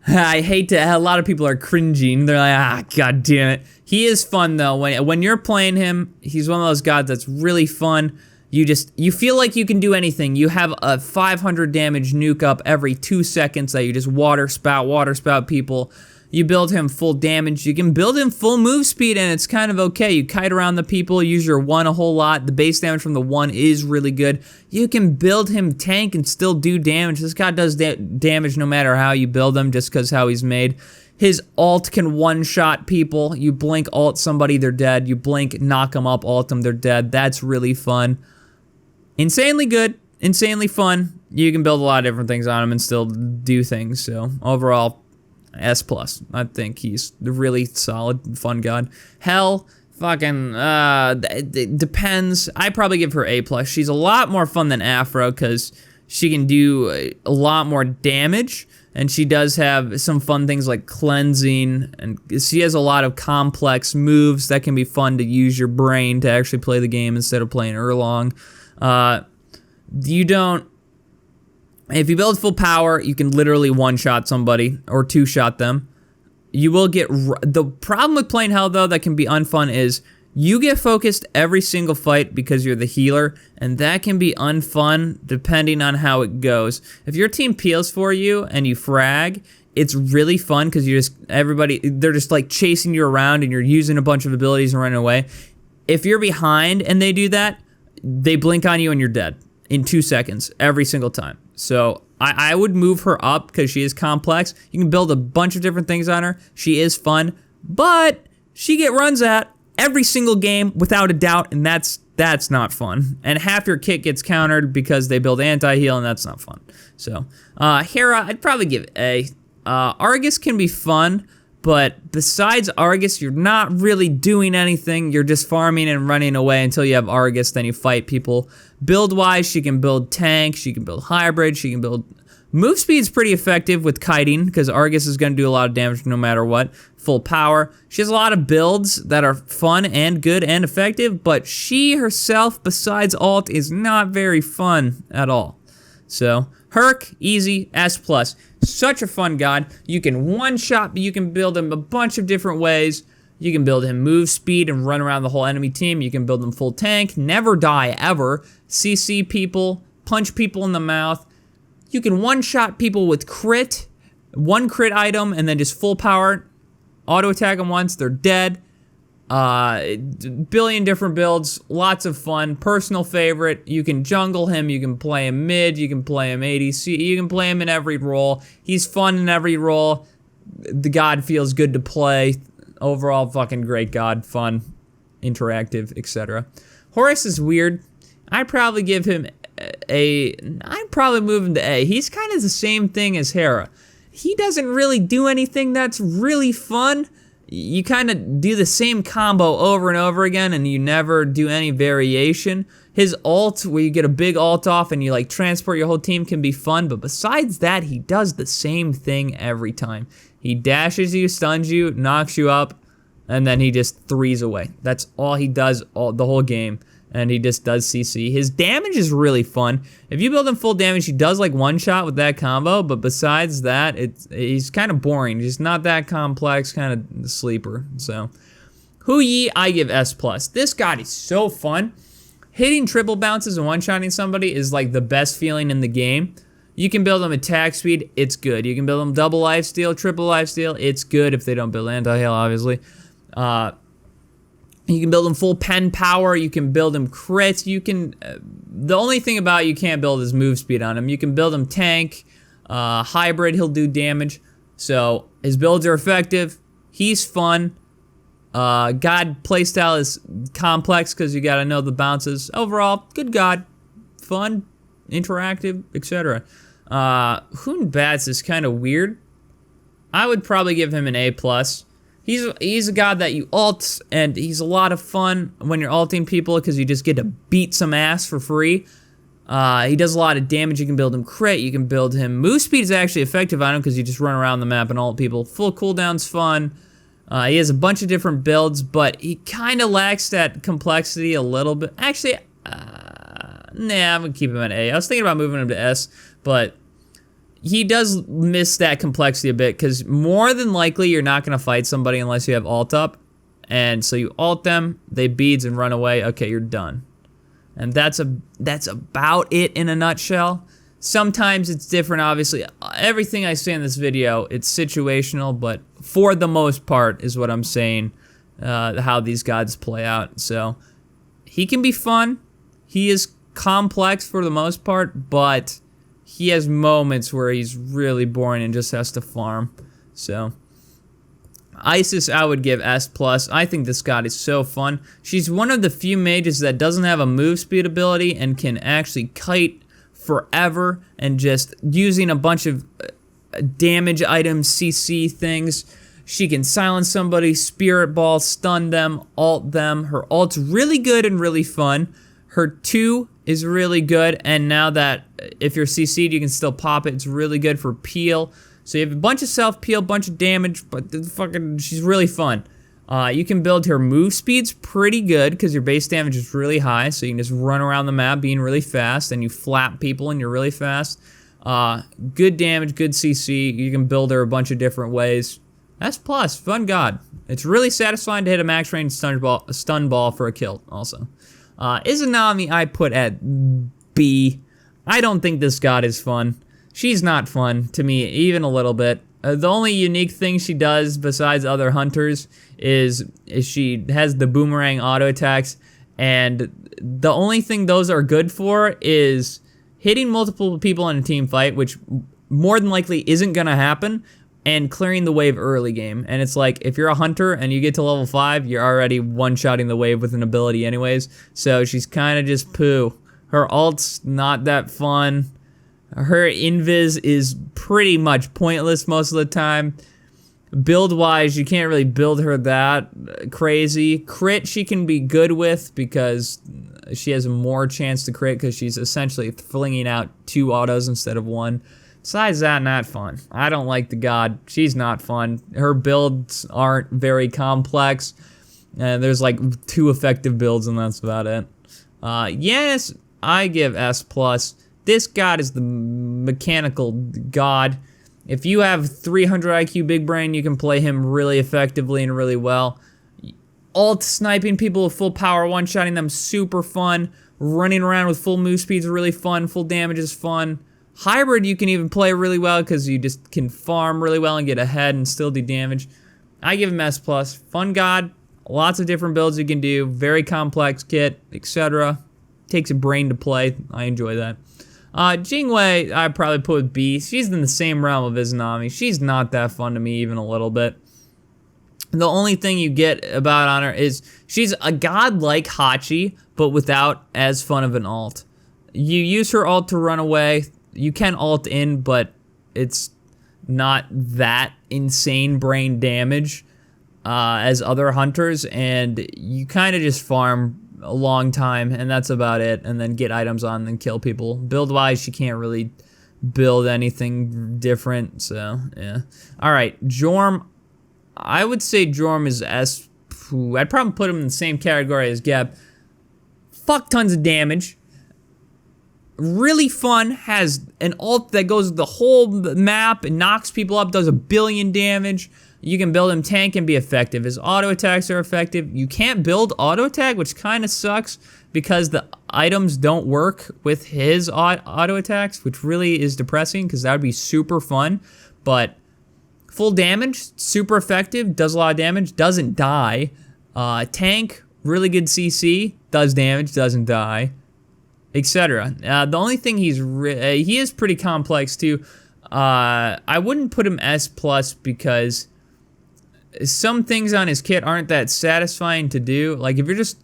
I hate to, a lot of people are cringing. They're like, god damn it. He is fun though. When you're playing him, he's one of those gods that's really fun. You feel like you can do anything. You have a 500 damage nuke up every 2 seconds that you just water spout people. You build him full damage. You can build him full move speed, and it's kind of okay. You kite around the people, use your 1 a whole lot. The base damage from the 1 is really good. You can build him tank and still do damage. This guy does damage no matter how you build him, just because how he's made. His ult can one-shot people. You blink ult somebody, they're dead. You blink, knock them up, ult them, they're dead. That's really fun. Insanely good, insanely fun. You can build a lot of different things on him and still do things, so overall, S+. I think he's a really solid, fun god. Hell, fucking, it depends. I probably give her A+. She's a lot more fun than Afro because she can do a lot more damage, and she does have some fun things like cleansing, and she has a lot of complex moves that can be fun to use your brain to actually play the game instead of playing Erlong. If you build full power, you can literally one-shot somebody or two-shot them. You will get... The problem with playing Hell, though, that can be unfun is you get focused every single fight because you're the healer, and that can be unfun depending on how it goes. If your team peels for you and you frag, it's really fun because you just... they're just, like, chasing you around and you're using a bunch of abilities and running away. If you're behind and they do that, they blink on you and you're dead in 2 seconds every single time. So I would move her up because she is complex. You can build a bunch of different things on her. She is fun, but she get runs at every single game without a doubt, and that's not fun. And half your kit gets countered because they build anti-heal, and that's not fun. So Hera, I'd probably give A. Argus can be fun, but besides Argus, you're not really doing anything. You're just farming and running away until you have Argus, then you fight people. Build-wise, she can build tank, she can build hybrid, she can build... Move speed's pretty effective with kiting, because Argus is going to do a lot of damage no matter what. Full power. She has a lot of builds that are fun and good and effective, but she herself, besides ult, is not very fun at all. So, Herc, easy, S+. Such a fun god. You can one-shot, but you can build him a bunch of different ways. You can build him move speed and run around the whole enemy team. You can build him full tank, never die ever, CC people, punch people in the mouth. You can one-shot people with crit, one crit item, and then just full power. Auto attack them once, they're dead. Billion different builds, lots of fun. Personal favorite. You can jungle him, you can play him mid, you can play him ADC, you can play him in every role. He's fun in every role. The god feels good to play. Overall, fucking great god, fun, interactive, etc. Horus is weird. I'd probably give him I'd probably move him to A. He's kind of the same thing as Hera. He doesn't really do anything that's really fun. You kind of do the same combo over and over again, and you never do any variation. His ult, where you get a big ult off and you like transport your whole team, can be fun, but besides that, he does the same thing every time. He dashes you, stuns you, knocks you up, and then he just threes away. That's all he does the whole game, and he just does CC. His damage is really fun. If you build him full damage, he does like one shot with that combo, but besides that, he's kind of boring. He's not that complex, kind of sleeper. So, Houyi, I give S+. This god is so fun. Hitting triple bounces and one-shotting somebody is like the best feeling in the game. You can build them attack speed, it's good. You can build them double lifesteal, triple lifesteal, it's good if they don't build anti-heal, obviously. You can build them full pen power, you can build them crits, you can... the only thing about you can't build is move speed on him. You can build him tank, hybrid, he'll do damage. So, his builds are effective, he's fun. God playstyle is complex because you gotta know the bounces. Overall, good god, fun, interactive, etc. Hoon Bats is kind of weird. I would probably give him an A+. He's a god that you ult, and he's a lot of fun when you're ulting people because you just get to beat some ass for free. He does a lot of damage. You can build him crit, you can build him... Move speed is actually effective on him because you just run around the map and ult people. Full cooldown's fun. He has a bunch of different builds, but he kind of lacks that complexity a little bit. Actually, nah, I'm gonna keep him at A. I was thinking about moving him to S, but he does miss that complexity a bit because more than likely you're not gonna fight somebody unless you have ult up, and so you ult them, they beads and run away. Okay, you're done, and that's about it in a nutshell. Sometimes it's different, obviously. Everything I say in this video, it's situational, but for the most part is what I'm saying, how these gods play out. So, he can be fun. He is complex for the most part, but he has moments where he's really boring and just has to farm. So, Isis, I would give S+. I think this god is so fun. She's one of the few mages that doesn't have a move speed ability and can actually kite forever and just using a bunch of damage items, CC things. She can silence somebody, spirit ball, stun them, ult them. Her ult's really good and really fun. Her 2 is really good, and now that if you're CC'd, you can still pop it. It's really good for peel. So you have a bunch of self-peel, bunch of damage, but she's really fun. You can build her move speeds pretty good because your base damage is really high, so you can just run around the map being really fast, and you flap people and you're really fast. Good damage, good CC. You can build her a bunch of different ways. S+, fun god. It's really satisfying to hit a max range stun ball for a kill, also. Izanami I put at B. I don't think this god is fun. She's not fun to me, even a little bit. The only unique thing she does besides other hunters is she has the boomerang auto attacks, and the only thing those are good for is hitting multiple people in a team fight, which more than likely isn't gonna happen, and clearing the wave early game. And it's like, if you're a hunter and you get to level 5, you're already one-shotting the wave with an ability anyways, so she's kind of just poo. Her ult's not that fun. Her invis is pretty much pointless most of the time. Build-wise, you can't really build her that crazy. Crit she can be good with because she has more chance to crit because she's essentially flinging out 2 autos instead of 1. Besides that, not fun. I don't like the god. She's not fun. Her builds aren't very complex. There's like 2 effective builds and that's about it. Yes, I give S+. This god is the mechanical god. If you have 300 IQ big brain, you can play him really effectively and really well. Alt sniping people with full power, one-shotting them, super fun. Running around with full move speed is really fun. Full damage is fun. Hybrid you can even play really well because you just can farm really well and get ahead and still do damage. I give him S+. Fun god. Lots of different builds you can do. Very complex kit, etc. Takes a brain to play. I enjoy that. Jingwei, I'd probably put with B. She's in the same realm of Izanami. She's not that fun to me even a little bit. The only thing you get about on her is she's a god like Hachi, but without as fun of an alt. You use her alt to run away. You can alt in, but it's not that insane brain damage as other hunters, and you kind of just farm a long time, and that's about it, and then get items on and kill people. Build-wise, she can't really build anything different, so, yeah. Alright, Jorm. I would say Jorm is S. I'd probably put him in the same category as Geb. Fuck tons of damage. Really fun, has an ult that goes the whole map and knocks people up, does 1 billion damage. You can build him tank and be effective. His auto attacks are effective. You can't build auto attack, which kind of sucks because the items don't work with his auto attacks, which really is depressing because that would be super fun. But full damage, super effective, does a lot of damage, doesn't die. Tank, really good CC, does damage, doesn't die, etc. The only thing he is pretty complex too. I wouldn't put him S+ because some things on his kit aren't that satisfying to do. Like if you're just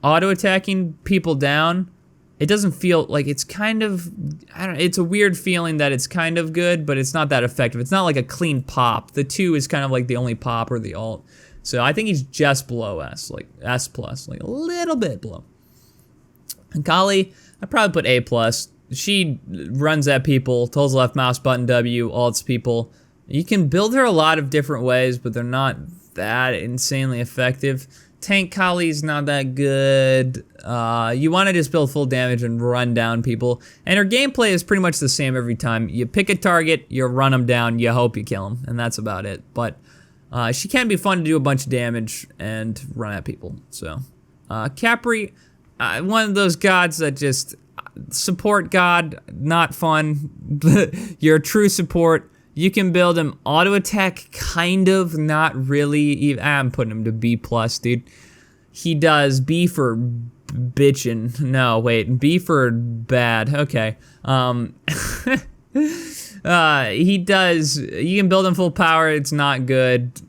auto attacking people down, it doesn't feel like it's kind of, I don't know, it's a weird feeling that it's kind of good, but it's not that effective. It's not like a clean pop. The 2 is kind of like the only pop or the alt. So I think he's just below S, like S+, like a little bit below. And Kali, I'd probably put A+. She runs at people, holds left mouse button W, alts people. You can build her a lot of different ways, but they're not that insanely effective. Tank Kali's not that good. You want to just build full damage and run down people. And her gameplay is pretty much the same every time. You pick a target, you run them down, you hope you kill them, and that's about it. But she can be fun to do a bunch of damage and run at people. So Capri, one of those gods that just support god, not fun. You're a true support. You can build him auto attack, kind of, not really. I'm putting him to B+, dude. He does B for bitchin'. No, wait, B for bad. Okay. He does. You can build him full power. It's not good.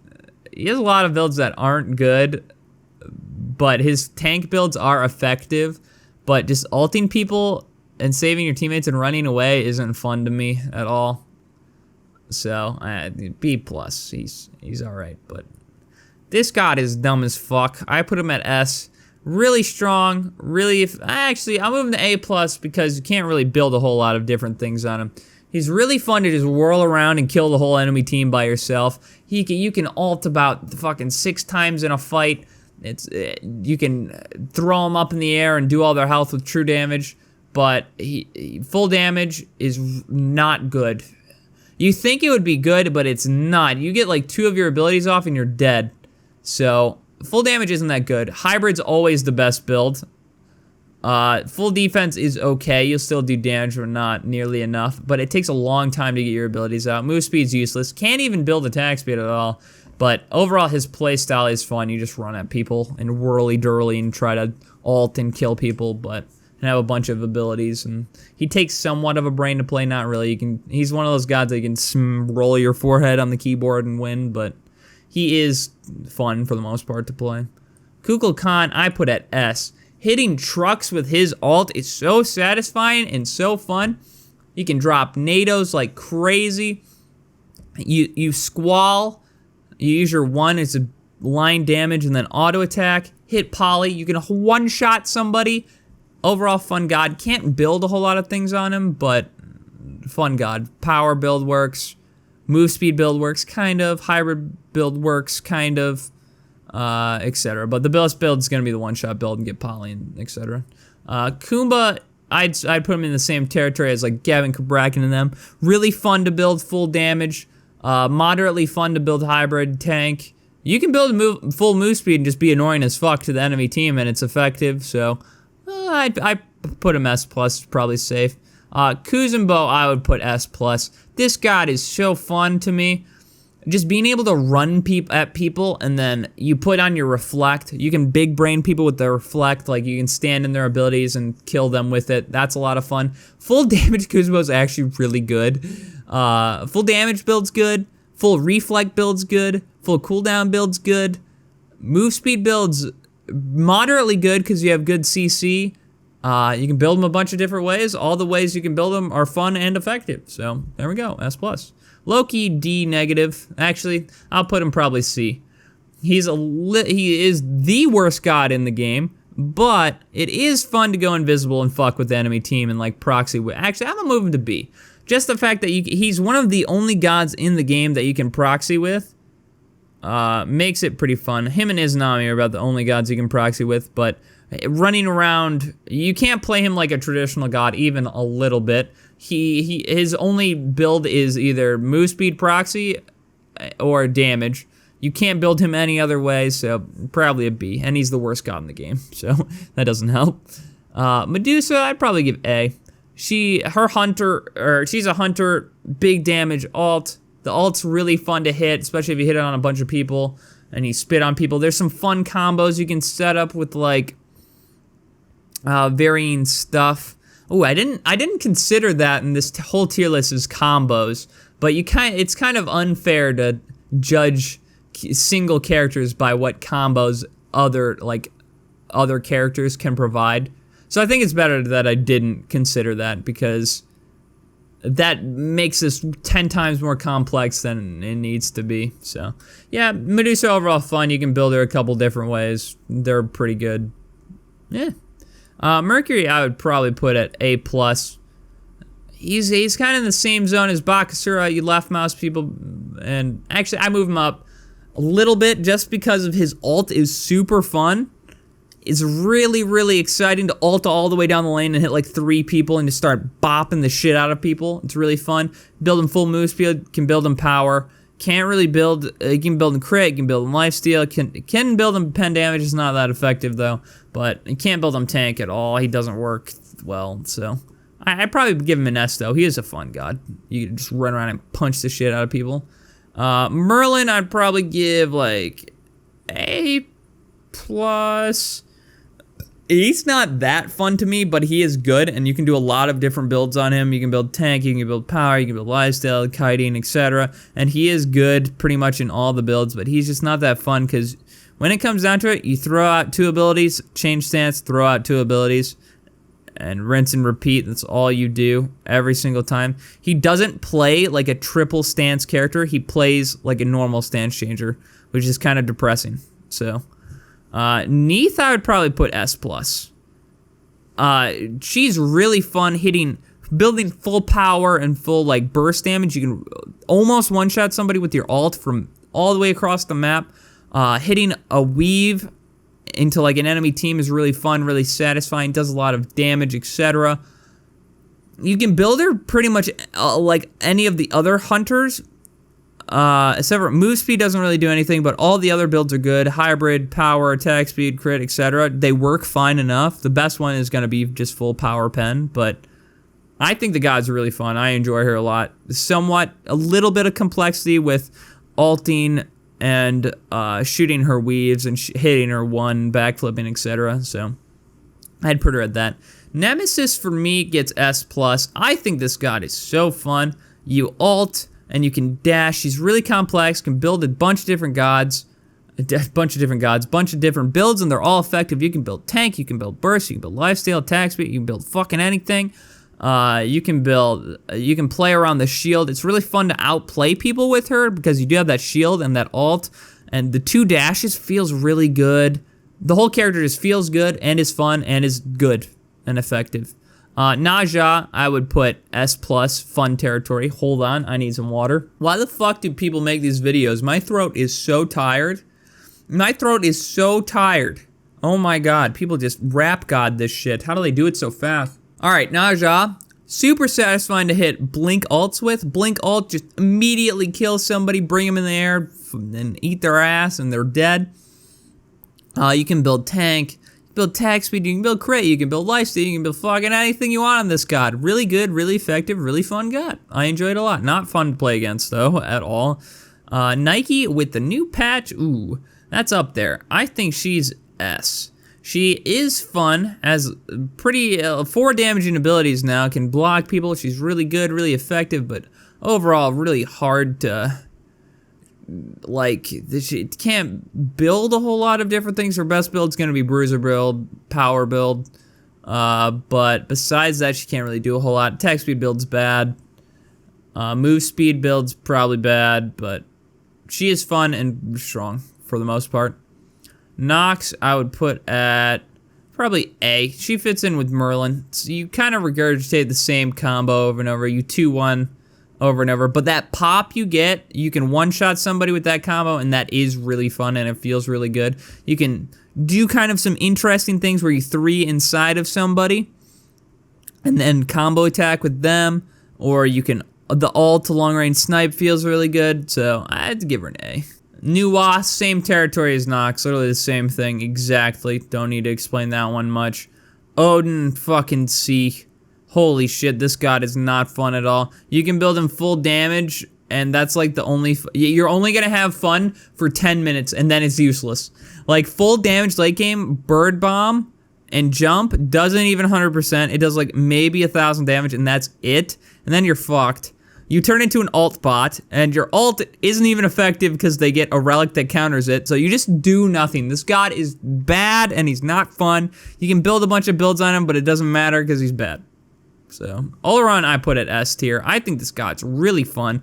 He has a lot of builds that aren't good, but his tank builds are effective. But just ulting people and saving your teammates and running away isn't fun to me at all. So, B+, he's alright, but this god is dumb as fuck. I put him at S. Really strong, really, actually, I'll move him to A+, because you can't really build a whole lot of different things on him. He's really fun to just whirl around and kill the whole enemy team by yourself. You can ult about fucking 6 times in a fight. You can throw them up in the air and do all their health with true damage, but full damage is not good. You think it would be good, but it's not. You get like 2 of your abilities off and you're dead. So, full damage isn't that good. Hybrid's always the best build. Full defense is okay. You'll still do damage, but not nearly enough. But it takes a long time to get your abilities out. Move speed's useless. Can't even build attack speed at all. But overall, his playstyle is fun. You just run at people and whirly-durly and try to ult and kill people, but and have a bunch of abilities, and he takes somewhat of a brain to play, not really. He's one of those gods that you can roll your forehead on the keyboard and win, but he is fun for the most part to play. Kukulcan, I put at S. Hitting trucks with his ult is so satisfying and so fun. You can drop NATOs like crazy. You squall. You use your 1 as a line damage and then auto attack. Hit poly. You can one-shot somebody. Overall, fun god. Can't build a whole lot of things on him, but fun god. Power build works. Move speed build works, kind of. Hybrid build works, kind of. Etc. But the best build is going to be the one-shot build and get poly, and etc. Kumba I'd put him in the same territory as like Gavin, Cabrakan, and them. Really fun to build full damage. Moderately fun to build hybrid tank. You can build full move speed and just be annoying as fuck to the enemy team, and it's effective. So I put him S+, probably safe. Kuzumbo, I would put S+. This god is so fun to me. Just being able to run at people, and then you put on your reflect. You can big brain people with the reflect, like you can stand in their abilities and kill them with it. That's a lot of fun. Full damage Kuzumbo is actually really good. Full damage build's good. Full reflect build's good. Full cooldown build's good. Move speed build's moderately good because you have good CC. You can build them a bunch of different ways. All the ways you can build them are fun and effective. So there we go, S+. Loki, D-. Actually, I'll put him probably C. He is the worst god in the game, but it is fun to go invisible and fuck with the enemy team and like proxy with. Actually, I'm gonna move him to B. Just the fact that he's one of the only gods in the game that you can proxy with makes it pretty fun. Him and Izanami are about the only gods you can proxy with, but running around, you can't play him like a traditional god even a little bit. His only build is either move speed proxy or damage. You can't build him any other way, so probably a B. And he's the worst god in the game, so that doesn't help. Medusa, I'd probably give A. She's a hunter, big damage ult. The ult's really fun to hit, especially if you hit it on a bunch of people and you spit on people. There's some fun combos you can set up with like varying stuff. Oh, I didn't consider that in this whole tier list as combos, but it's kind of unfair to judge single characters by what combos other characters can provide. So I think it's better that I didn't consider that, because that makes this 10 times more complex than it needs to be. So yeah, Medusa overall fun. You can build her a couple different ways. They're pretty good. Yeah. Mercury, I would probably put at A+. He's kind of in the same zone as Bacchus, you left mouse people, and actually I move him up a little bit just because of his ult is super fun. It's really, really exciting to ult all the way down the lane and hit like 3 people and just start bopping the shit out of people. It's really fun. Build him full move speed, can build him power. Can't really build, you can build in crit, you can build in lifesteal, can build him pen damage, it's not that effective though, but you can't build him tank at all, he doesn't work well, so. I'd probably give him an S though, he is a fun god. You can just run around and punch the shit out of people. Merlin, I'd probably give like A+. He's not that fun to me, but he is good, and you can do a lot of different builds on him. You can build tank, you can build power, you can build lifestyle, kiting, etc. And he is good pretty much in all the builds, but he's just not that fun, because when it comes down to it, you throw out 2 abilities, change stance, throw out 2 abilities, and rinse and repeat. That's all you do every single time. He doesn't play like a triple stance character. He plays like a normal stance changer, which is kind of depressing. So Neith, I would probably put S+. She's really fun building full power and full like burst damage. You can almost one-shot somebody with your ult from all the way across the map. Hitting a weave into like an enemy team is really fun, really satisfying, does a lot of damage, etc. You can build her pretty much like any of the other hunters. Except for move speed doesn't really do anything, but all the other builds are good. Hybrid, power, attack speed, crit, etc. They work fine enough. The best one is going to be just full power pen, but I think the god's really fun. I enjoy her a lot. Somewhat, a little bit of complexity with ulting and shooting her weaves and hitting her one, backflipping, etc. So I'd put her at that. Nemesis for me gets S+. I think this god is so fun. You ult and you can dash. She's really complex, can build a bunch of different gods, bunch of different builds, and they're all effective. You can build tank, you can build burst, you can build lifesteal, attack speed, you can build fucking anything. You can play around the shield. It's really fun to outplay people with her because you do have that shield and that ult, and the 2 dashes feels really good. The whole character just feels good and is fun and is good and effective. Nadja, I would put S+, fun territory. Hold on, I need some water. Why the fuck do people make these videos? My throat is so tired. My throat is so tired. Oh my god, people just rap god this shit. How do they do it so fast? All right, Nadja. Super satisfying to hit blink ults with. Blink ult just immediately kills somebody, bring them in the air, and eat their ass, and they're dead. You can build tank, build attack speed, you can build crit, you can build lifesteal, you can build fucking anything you want on this god. Really good, really effective, really fun god. I enjoyed it a lot. Not fun to play against though, at all. Nike with the new patch, ooh, that's up there. I think she's S. She is fun, has pretty 4 damaging abilities now, can block people. She's really good, really effective, but overall really hard to, like, she can't build a whole lot of different things. Her best build's gonna be bruiser build, power build, but besides that, she can't really do a whole lot. Attack speed build's bad. Move speed build's probably bad, but she is fun and strong for the most part. Nox, I would put at probably A. She fits in with Merlin. So you kind of regurgitate the same combo over and over. You 2-1 over and over. But that pop you get, you can one-shot somebody with that combo, and that is really fun, and it feels really good. You can do kind of some interesting things where you 3 inside of somebody, and then combo attack with them, or you can, the ult to long-range snipe feels really good, so I had to give her an A. New Wasp, same territory as Nox, literally the same thing, exactly. Don't need to explain that one much. Odin, fucking C. Holy shit, this god is not fun at all. You can build him full damage, and that's like the only, you're only gonna have fun for 10 minutes, and then it's useless. Like, full damage late game, bird bomb, and jump doesn't even 100%. It does like maybe 1,000 damage, and that's it, and then you're fucked. You turn into an ult bot, and your ult isn't even effective because they get a relic that counters it, so you just do nothing. This god is bad, and he's not fun. You can build a bunch of builds on him, but it doesn't matter because he's bad. So, all around, I put it S tier. I think this god's really fun.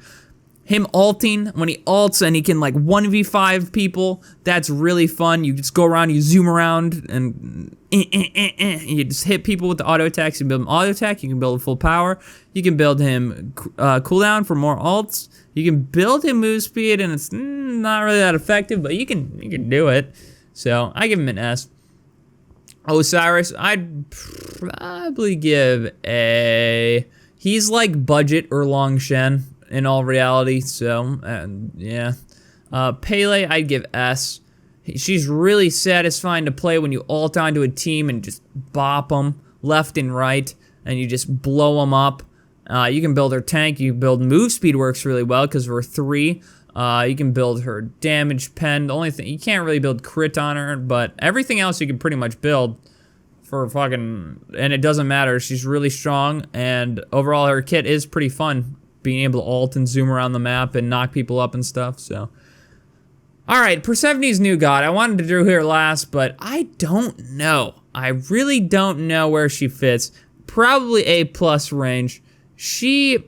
Him ulting, when he ults and he can like 1v5 people, that's really fun. You just go around, you zoom around, and you just hit people with the auto attacks. You can build him auto attack, you can build him full power, you can build him cooldown for more ults, you can build him move speed, and it's not really that effective, but you can do it. So I give him an S. Osiris, I'd probably give a, he's like budget or Longshen in all reality, so yeah. Pele, I'd give S. She's really satisfying to play when you ult onto a team and just bop them left and right, and you just blow them up. You can build her tank, you can build move speed works really well because we're 3. You can build her damage pen. The only thing, you can't really build crit on her, but everything else you can pretty much build for fucking, and it doesn't matter. She's really strong, and overall her kit is pretty fun, being able to ult and zoom around the map and knock people up and stuff, so. Alright, Persephone's new god. I wanted to do her last, but I don't know. I really don't know where she fits. Probably A+ range. She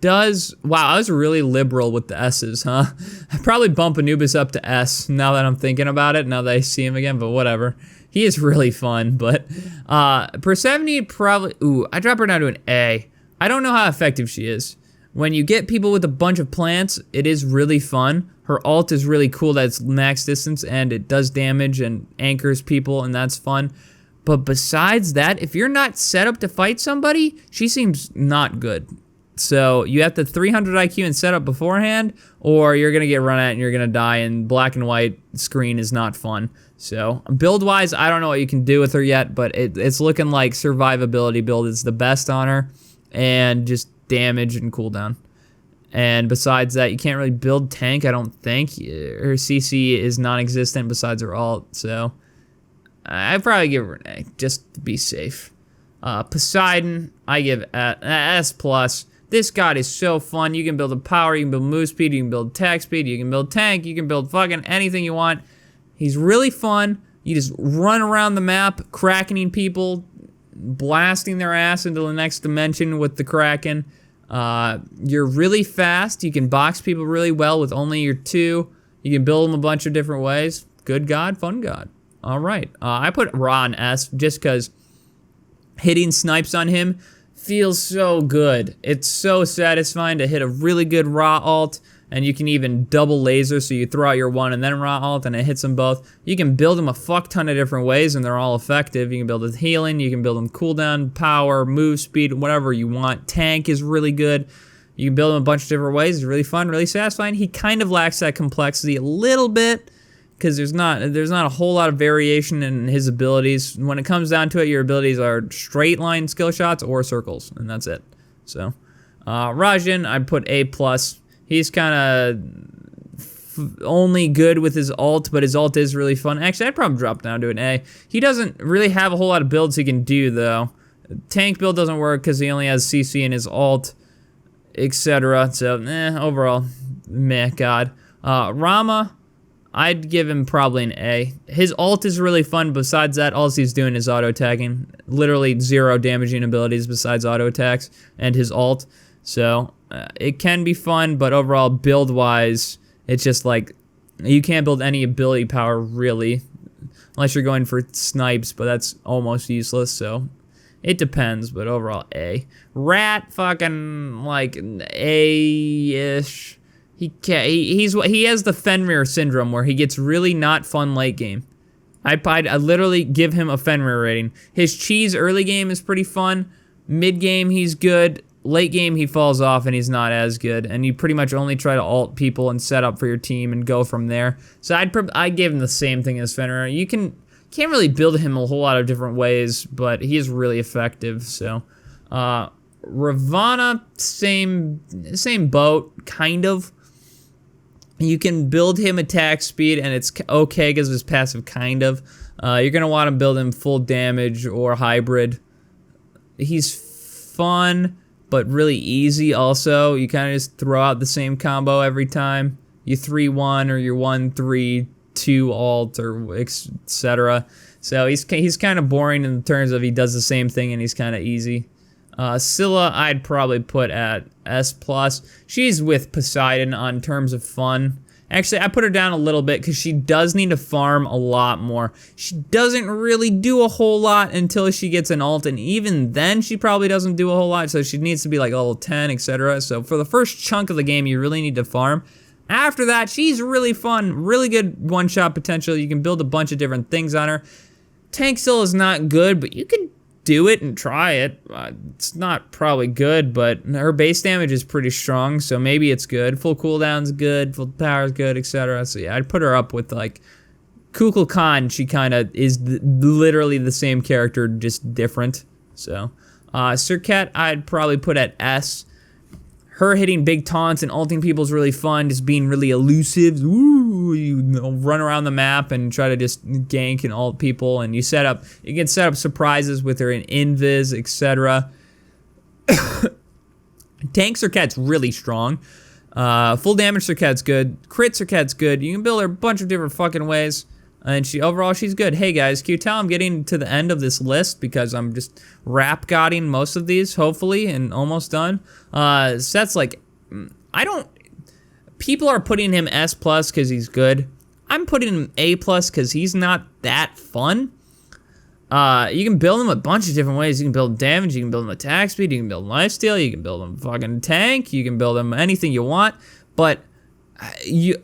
does, wow, I was really liberal with the S's, huh? I'd probably bump Anubis up to S now that I'm thinking about it, now that I see him again, but whatever. He is really fun, but Persephone probably, ooh, I drop her down to an A. I don't know how effective she is. When you get people with a bunch of plants, it is really fun. Her ult is really cool, that's max distance, and it does damage and anchors people, and that's fun. But besides that, if you're not set up to fight somebody, she seems not good. So you have to 300 IQ and set up beforehand, or you're gonna get run at and you're gonna die, and black and white screen is not fun. So build-wise, I don't know what you can do with her yet, but it's looking like survivability build is the best on her, and just damage and cooldown. And besides that, you can't really build tank, I don't think. Her CC is non-existent besides her ult, so I'd probably give her an A, just to be safe. Poseidon, I give S+. This god is so fun. You can build a power, you can build move speed, you can build attack speed, you can build tank, you can build fucking anything you want. He's really fun. You just run around the map, krakening people, blasting their ass into the next dimension with the Kraken. You're really fast. You can box people really well with only your 2. You can build them a bunch of different ways. Good god, fun god. All right. I put Ra on S just because hitting snipes on him feels so good. It's so satisfying to hit a really good raw ult, and you can even double laser, so you throw out your one and then raw ult, and it hits them both. You can build them a fuck ton of different ways, and they're all effective. You can build with healing, you can build them cooldown, power, move speed, whatever you want. Tank is really good. You can build them a bunch of different ways. It's really fun, really satisfying. He kind of lacks that complexity a little bit, because there's not a whole lot of variation in his abilities. When it comes down to it, your abilities are straight line skill shots or circles, and that's it. So, Rajan, I'd put A+. He's kind of only good with his ult, but his ult is really fun. Actually, I'd probably drop down to an A. He doesn't really have a whole lot of builds he can do, though. Tank build doesn't work because he only has CC in his ult, etc. So, overall, meh, God. Rama, I'd give him probably an A. His ult is really fun. Besides that, all he's doing is auto-attacking. Literally 0 damaging abilities besides auto-attacks and his ult. So, it can be fun, but overall, build-wise, it's just like, you can't build any ability power, really. Unless you're going for snipes, but that's almost useless, so it depends, but overall, A. Rat, fucking, like, A-ish. He has the Fenrir syndrome where he gets really not fun late game. I'd literally give him a Fenrir rating. His cheese early game is pretty fun. Mid game he's good. Late game he falls off and he's not as good. And you pretty much only try to ult people and set up for your team and go from there. So I'd give him the same thing as Fenrir. You can't really build him a whole lot of different ways, but he is really effective. So Ravana, same boat, kind of. You can build him attack speed, and it's okay because of his passive, kind of. You're going to want to build him full damage or hybrid. He's fun, but really easy also. You kind of just throw out the same combo every time. You 3-1 or your 1-3-2 ult or etc. So he's kind of boring in terms of he does the same thing and he's kind of easy. Scylla, I'd probably put at S+. She's with Poseidon on terms of fun. Actually, I put her down a little bit because she does need to farm a lot more. She doesn't really do a whole lot until she gets an ult, and even then she probably doesn't do a whole lot, so she needs to be like level 10, etc. So for the first chunk of the game, you really need to farm. After that, she's really fun, really good one-shot potential. You can build a bunch of different things on her. Tank still is not good, but you can do it and try it. It's not probably good, but her base damage is pretty strong, so maybe it's good. Full cooldown's good, full power's good, etc. So yeah, I'd put her up with like Kukulcan. She kind of is literally the same character, just different. So Serket, I'd probably put at S. Her hitting big taunts and ulting people is really fun, just being really elusive. Ooh, you run around the map and try to just gank and ult people, and you can set up surprises with her in invis, etc. Tank Serket's really strong. Full damage Serket's good. Crit Serket's good. You can build her a bunch of different fucking ways. And overall, she's good. Hey guys, can you tell I'm getting to the end of this list because I'm just rap-godding most of these, hopefully, and almost done. Seth's like, people are putting him S+ because he's good. I'm putting him A+ because he's not that fun. You can build him a bunch of different ways. You can build damage, you can build him attack speed, you can build him lifesteal, you can build him fucking tank, you can build him anything you want, but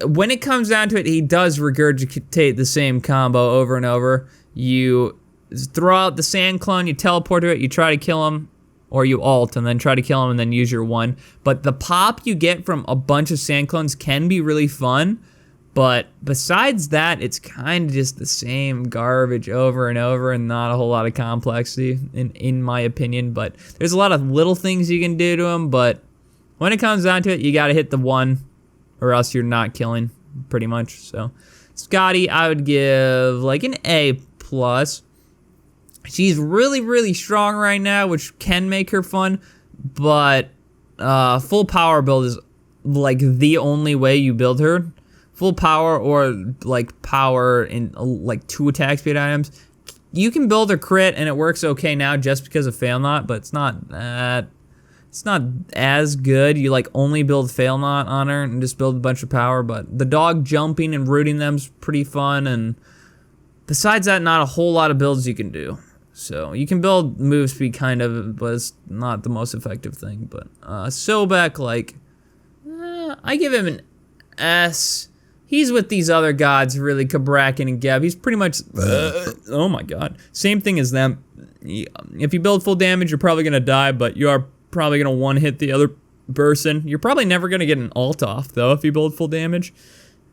when it comes down to it, he does regurgitate the same combo over and over. You throw out the sand clone, you teleport to it, you try to kill him, or you ult and then try to kill him and then use your one. But the pop you get from a bunch of sand clones can be really fun, but besides that, it's kind of just the same garbage over and over and not a whole lot of complexity, in my opinion. But there's a lot of little things you can do to him, but when it comes down to it, you gotta hit the one, or else you're not killing, pretty much. So, Scotty, I would give like an A+. She's really, really strong right now, which can make her fun, but full power build is like the only way you build her. Full power or like power in like 2 attack speed items. You can build a crit and it works okay now just because of Fail Not, but it's not that. It's not as good. You like only build Fail Not on her and just build a bunch of power, but the dog jumping and rooting them's pretty fun, and besides that, not a whole lot of builds you can do. So you can build move speed kind of, but it's not the most effective thing. But Sobek, like, I give him an S. He's with these other gods, really, Cabrakan and Geb. He's pretty much, oh my god, same thing as them. If you build full damage, you're probably gonna die, but you are probably gonna one-hit the other person. You're probably never gonna get an ult off, though, if you build full damage.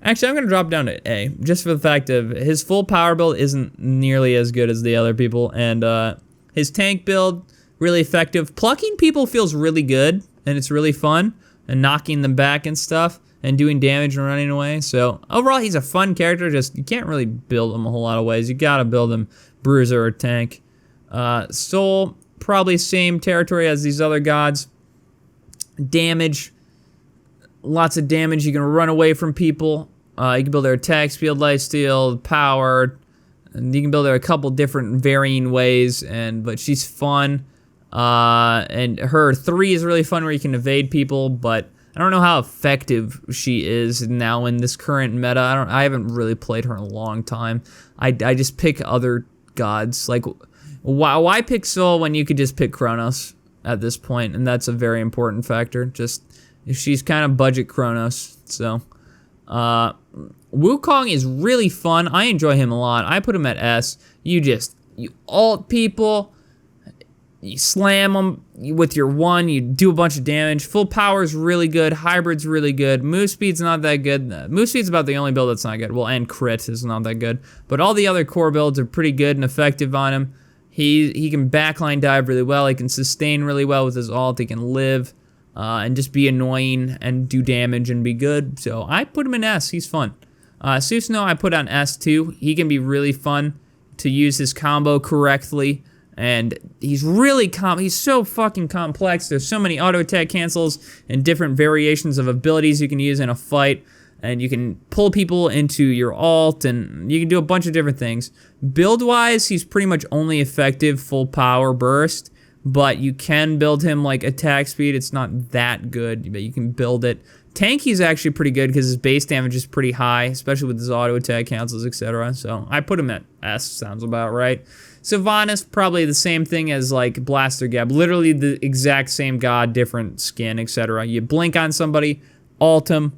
Actually, I'm gonna drop down to A, just for the fact of his full power build isn't nearly as good as the other people, and his tank build, really effective. Plucking people feels really good, and it's really fun, and knocking them back and stuff, and doing damage and running away. So overall, he's a fun character, just you can't really build him a whole lot of ways. You gotta build him bruiser or tank. Soul, probably same territory as these other gods. Damage, lots of damage. You can run away from people. You can build their attack speed, lifesteal, power, and you can build her a couple different varying ways. But she's fun. And her 3 is really fun, where you can evade people. But I don't know how effective she is now in this current meta. I haven't really played her in a long time. I just pick other gods. Like, why pick Soul when you could just pick Cronos at this point? And that's a very important factor. Just if she's kind of budget Cronos. So Wukong is really fun. I enjoy him a lot. I put him at S. You ult people, you slam them with your 1, you do a bunch of damage. Full power is really good. Hybrid's really good. Move speed's not that good. Move speed's about the only build that's not good. Well, and crit is not that good. But all the other core builds are pretty good and effective on him. He can backline dive really well. He can sustain really well with his ult. He can live and just be annoying and do damage and be good. So I put him in S. He's fun. Susanoo I put on S too. He can be really fun to use his combo correctly. And he's really he's so fucking complex. There's so many auto attack cancels and different variations of abilities you can use in a fight. And you can pull people into your ult, and you can do a bunch of different things. Build-wise, he's pretty much only effective full power burst, but you can build him like attack speed. It's not that good, but you can build it. Tank, he's actually pretty good because his base damage is pretty high, especially with his auto attack cancels, etc. So I put him at S, sounds about right. Sylvanas, probably the same thing as like Blaster Gab, literally the exact same god, different skin, etc. You blink on somebody, ult him,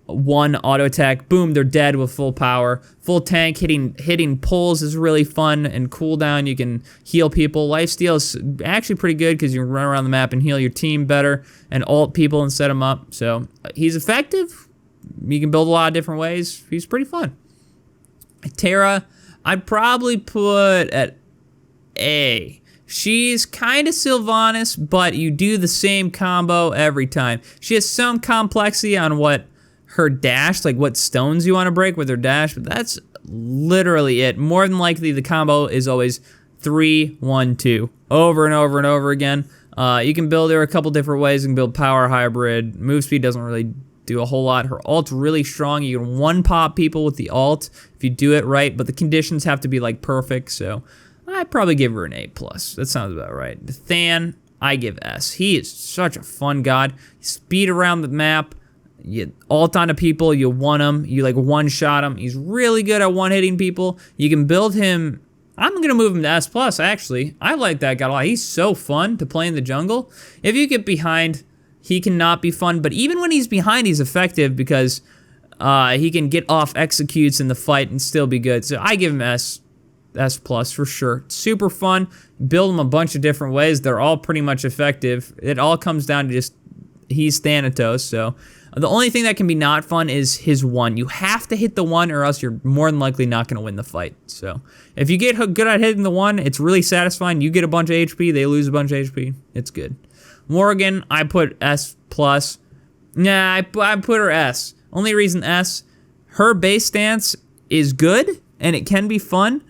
1 auto attack, boom, they're dead with full power. Full tank, hitting pulls is really fun, and cooldown, you can heal people. Lifesteal is actually pretty good because you can run around the map and heal your team better and ult people and set them up. So he's effective. You can build a lot of different ways. He's pretty fun. Terra, I'd probably put at A. She's kind of Sylvanas, but you do the same combo every time. She has some complexity on what her dash, like what stones you want to break with her dash, but that's literally it. More than likely, the combo is always 3, 1, 2, over and over and over again. You can build her a couple different ways. You can build power hybrid. Move speed doesn't really do a whole lot. Her ult's really strong. You can one-pop people with the ult if you do it right, but the conditions have to be like perfect, so I'd probably give her an A+. That sounds about right. Than, I give S. He is such a fun god. Speed around the map. You ult onto people, you one them, you like one-shot him. He's really good at one-hitting people. You can build him. I'm going to move him to S+, actually. I like that guy a lot. He's so fun to play in the jungle. If you get behind, he cannot be fun, but even when he's behind, he's effective because he can get off executes in the fight and still be good. So I give him S+ for sure. Super fun. Build him a bunch of different ways. They're all pretty much effective. It all comes down to just he's Thanatos, so the only thing that can be not fun is his 1. You have to hit the 1 or else you're more than likely not going to win the fight. So if you get good at hitting the 1, it's really satisfying. You get a bunch of HP, they lose a bunch of HP. It's good. Morgan, I put S+. Nah, I put her S. Only reason S, her base stance is good and it can be fun,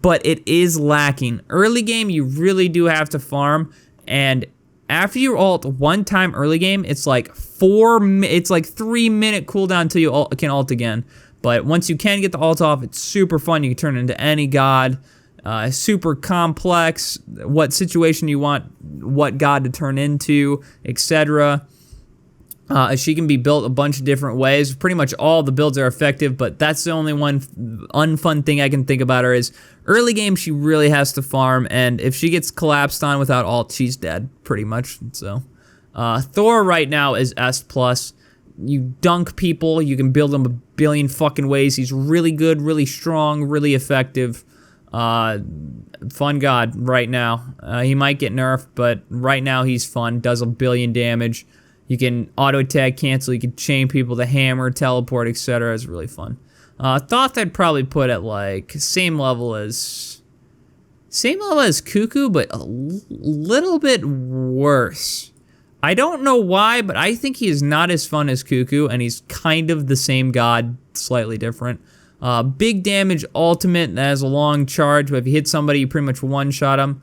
but it is lacking. Early game, you really do have to farm, and after you ult one time early game, it's like 3-minute cooldown until you can ult again. But once you can get the ult off, it's super fun. You can turn into any god. Super complex. What situation you want, what god to turn into, etc. She can be built a bunch of different ways. Pretty much all the builds are effective, but that's the only one unfun thing I can think about her is early game she really has to farm, and if she gets collapsed on without ult, she's dead, pretty much. So, Thor right now is S+. You dunk people, you can build him a billion fucking ways. He's really good, really strong, really effective. Fun god right now. He might get nerfed, but right now he's fun, does a billion damage. You can auto attack, cancel, you can chain people to hammer, teleport, etc. It's really fun. Thought I'd probably put it like same level as Cuckoo, but a little bit worse. I don't know why, but I think he is not as fun as Cuckoo, and he's kind of the same god, slightly different. Big damage ultimate that has a long charge, but if you hit somebody, you pretty much one-shot them.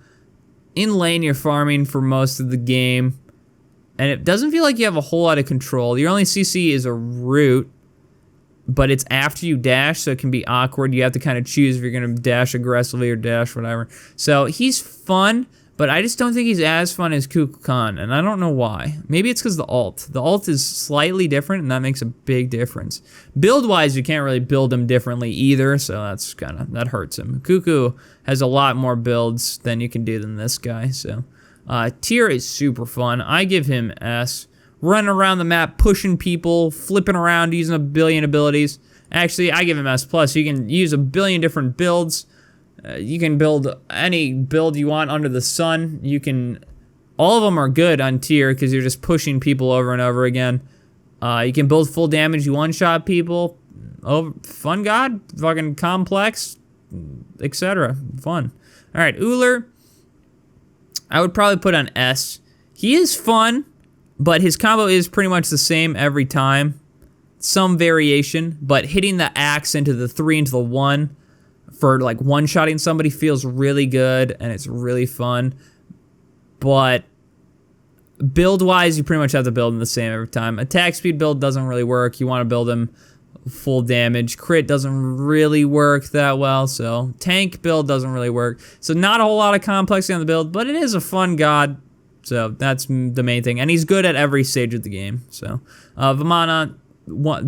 In lane, you're farming for most of the game. And it doesn't feel like you have a whole lot of control. Your only CC is a root, but it's after you dash, so it can be awkward. You have to kind of choose if you're going to dash aggressively or dash whatever. So he's fun, but I just don't think he's as fun as Kukulcan, and I don't know why. Maybe it's because the ult. The ult is slightly different, and that makes a big difference. Build-wise, you can't really build him differently either, so that hurts him. Cuckoo has a lot more builds than you can do than this guy, so... Tyr is super fun. I give him S. Running around the map, pushing people, flipping around, using a billion abilities. Actually, I give him S+. You can use a billion different builds. You can build any build you want under the sun. All of them are good on Tyr because you're just pushing people over and over again. You can build full damage, you one-shot people. Oh, fun god, fucking complex, etc. Fun. All right, Uller. I would probably put on S. He is fun, but his combo is pretty much the same every time. Some variation, but hitting the axe into the 3 into the 1 for like one-shotting somebody feels really good, and it's really fun. But build-wise, you pretty much have to build him the same every time. Attack speed build doesn't really work. You want to build him full damage. Crit doesn't really work that well, so tank build doesn't really work. So not a whole lot of complexity on the build, but it is a fun god, so that's the main thing. And he's good at every stage of the game, so. Vamana,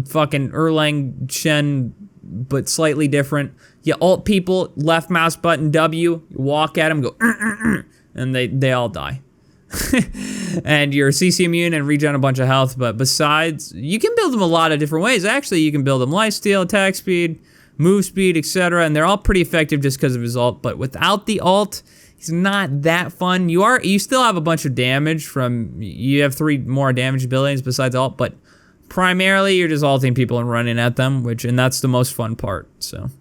fucking Erlang Shen, but slightly different. You ult people, left mouse button W, you walk at them, go, and they all die. And you're CC immune and regen a bunch of health, but besides, you can build them a lot of different ways. Actually, you can build them lifesteal, attack speed, move speed, etc., and they're all pretty effective just because of his ult, but without the ult, he's not that fun. You still have a bunch of damage you have 3 more damage abilities besides ult, but primarily you're just ulting people and running at them, and that's the most fun part, so.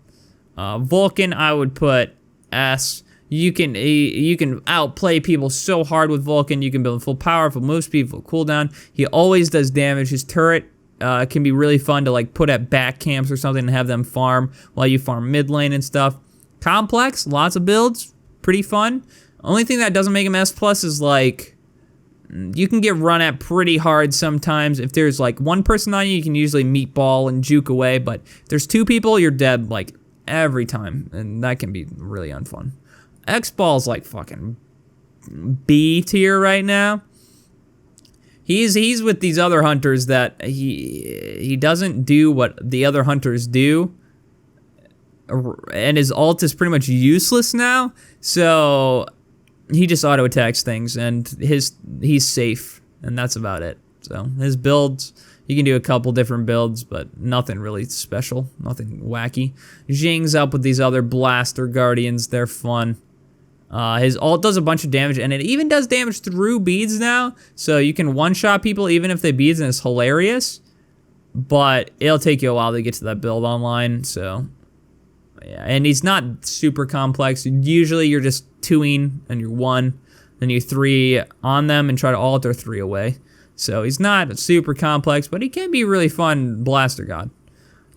Vulcan, I would put S. You can outplay people so hard with Vulcan. You can build full power, full move speed, full cooldown. He always does damage. His turret can be really fun to like put at back camps or something and have them farm while you farm mid lane and stuff. Complex, lots of builds, pretty fun. Only thing that doesn't make him S+ is like you can get run at pretty hard sometimes. If there's like one person on you, you can usually meatball and juke away, but if there's 2 people, you're dead like every time, and that can be really unfun. X-Ball's like fucking B tier right now. He's with these other hunters that he doesn't do what the other hunters do, and his ult is pretty much useless now. So he just auto attacks things, and he's safe, and that's about it. So his builds, you can do a couple different builds, but nothing really special, nothing wacky. Jing's up with these other blaster guardians. They're fun. His ult does a bunch of damage, and it even does damage through beads now, so you can one-shot people even if they beads, and it's hilarious, but it'll take you a while to get to that build online, so yeah. And he's not super complex. Usually you're just 2ing, and you're 1, then you 3 on them and try to ult or 3 away, so he's not super complex, but he can be really fun blaster god.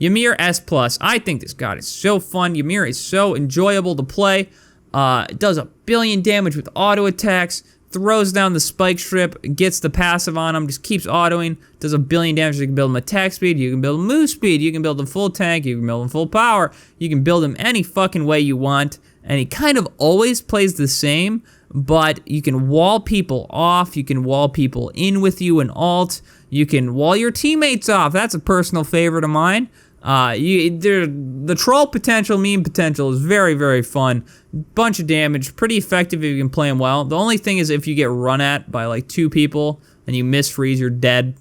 Ymir S+. I think this god is so fun. Ymir is so enjoyable to play. It does a billion damage with auto attacks, throws down the spike strip, gets the passive on him, just keeps autoing, does a billion damage. You can build him attack speed, you can build him move speed, you can build him full tank, you can build him full power, you can build him any fucking way you want, and he kind of always plays the same, but you can wall people off, you can wall people in with you and ult, You can wall your teammates off. That's a personal favorite of mine. The troll potential, meme potential is very, very fun. Bunch of damage, pretty effective if you can play him well. The only thing is if you get run at by like 2 people and you miss freeze, you're dead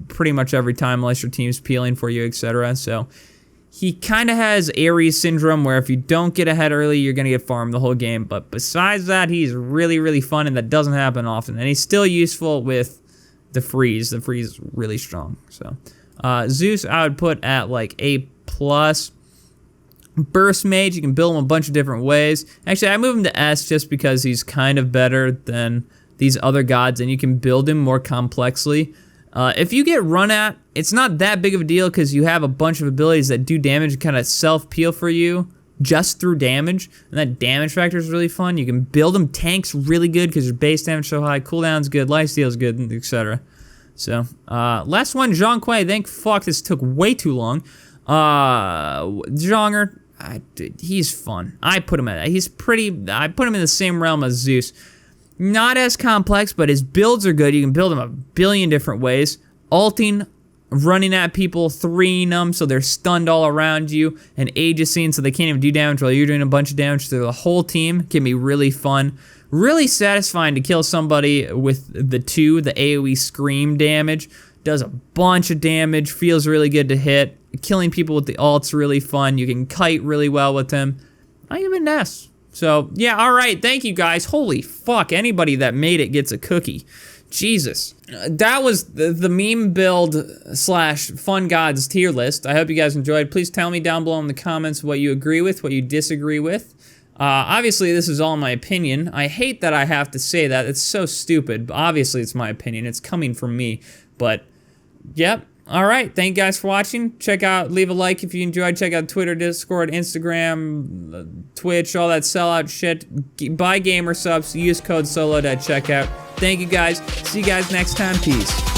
pretty much every time unless your team's peeling for you, etc. So he kind of has Ares syndrome where if you don't get ahead early, you're going to get farmed the whole game. But besides that, he's really, really fun, and that doesn't happen often. And he's still useful with the freeze. The freeze is really strong. So Zeus, I would put at like A+. Burst Mage, you can build him a bunch of different ways. Actually, I move him to S just because he's kind of better than these other gods, and you can build him more complexly. If you get run at, it's not that big of a deal because you have a bunch of abilities that do damage and kind of self-peel for you just through damage, and that damage factor is really fun. You can build him tanks really good because your base damage is so high, cooldown's good, lifesteal's good, etc. So, last one, Zhang Kuei. Thank fuck this took way too long. Zhonger, he's fun. I put him in the same realm as Zeus. Not as complex, but his builds are good. You can build him a billion different ways. Ulting, running at people, 3'ing them so they're stunned all around you, and Aegis so they can't even do damage while you're doing a bunch of damage to the whole team. Can be really fun. Really satisfying to kill somebody with the AoE scream damage. Does a bunch of damage, feels really good to hit. Killing people with the ult's really fun. You can kite really well with him. I give it an S. So, yeah, alright, thank you guys. Holy fuck, anybody that made it gets a cookie. Jesus. That was the meme build / fun gods tier list. I hope you guys enjoyed. Please tell me down below in the comments what you agree with, what you disagree with. Obviously, this is all my opinion. I hate that I have to say that. It's so stupid, but obviously it's my opinion. It's coming from me. But, yep. Alright, thank you guys for watching. Leave a like if you enjoyed. Check out Twitter, Discord, Instagram, Twitch, all that sellout shit. Buy gamer subs, use code SOLO at checkout. Thank you guys. See you guys next time. Peace.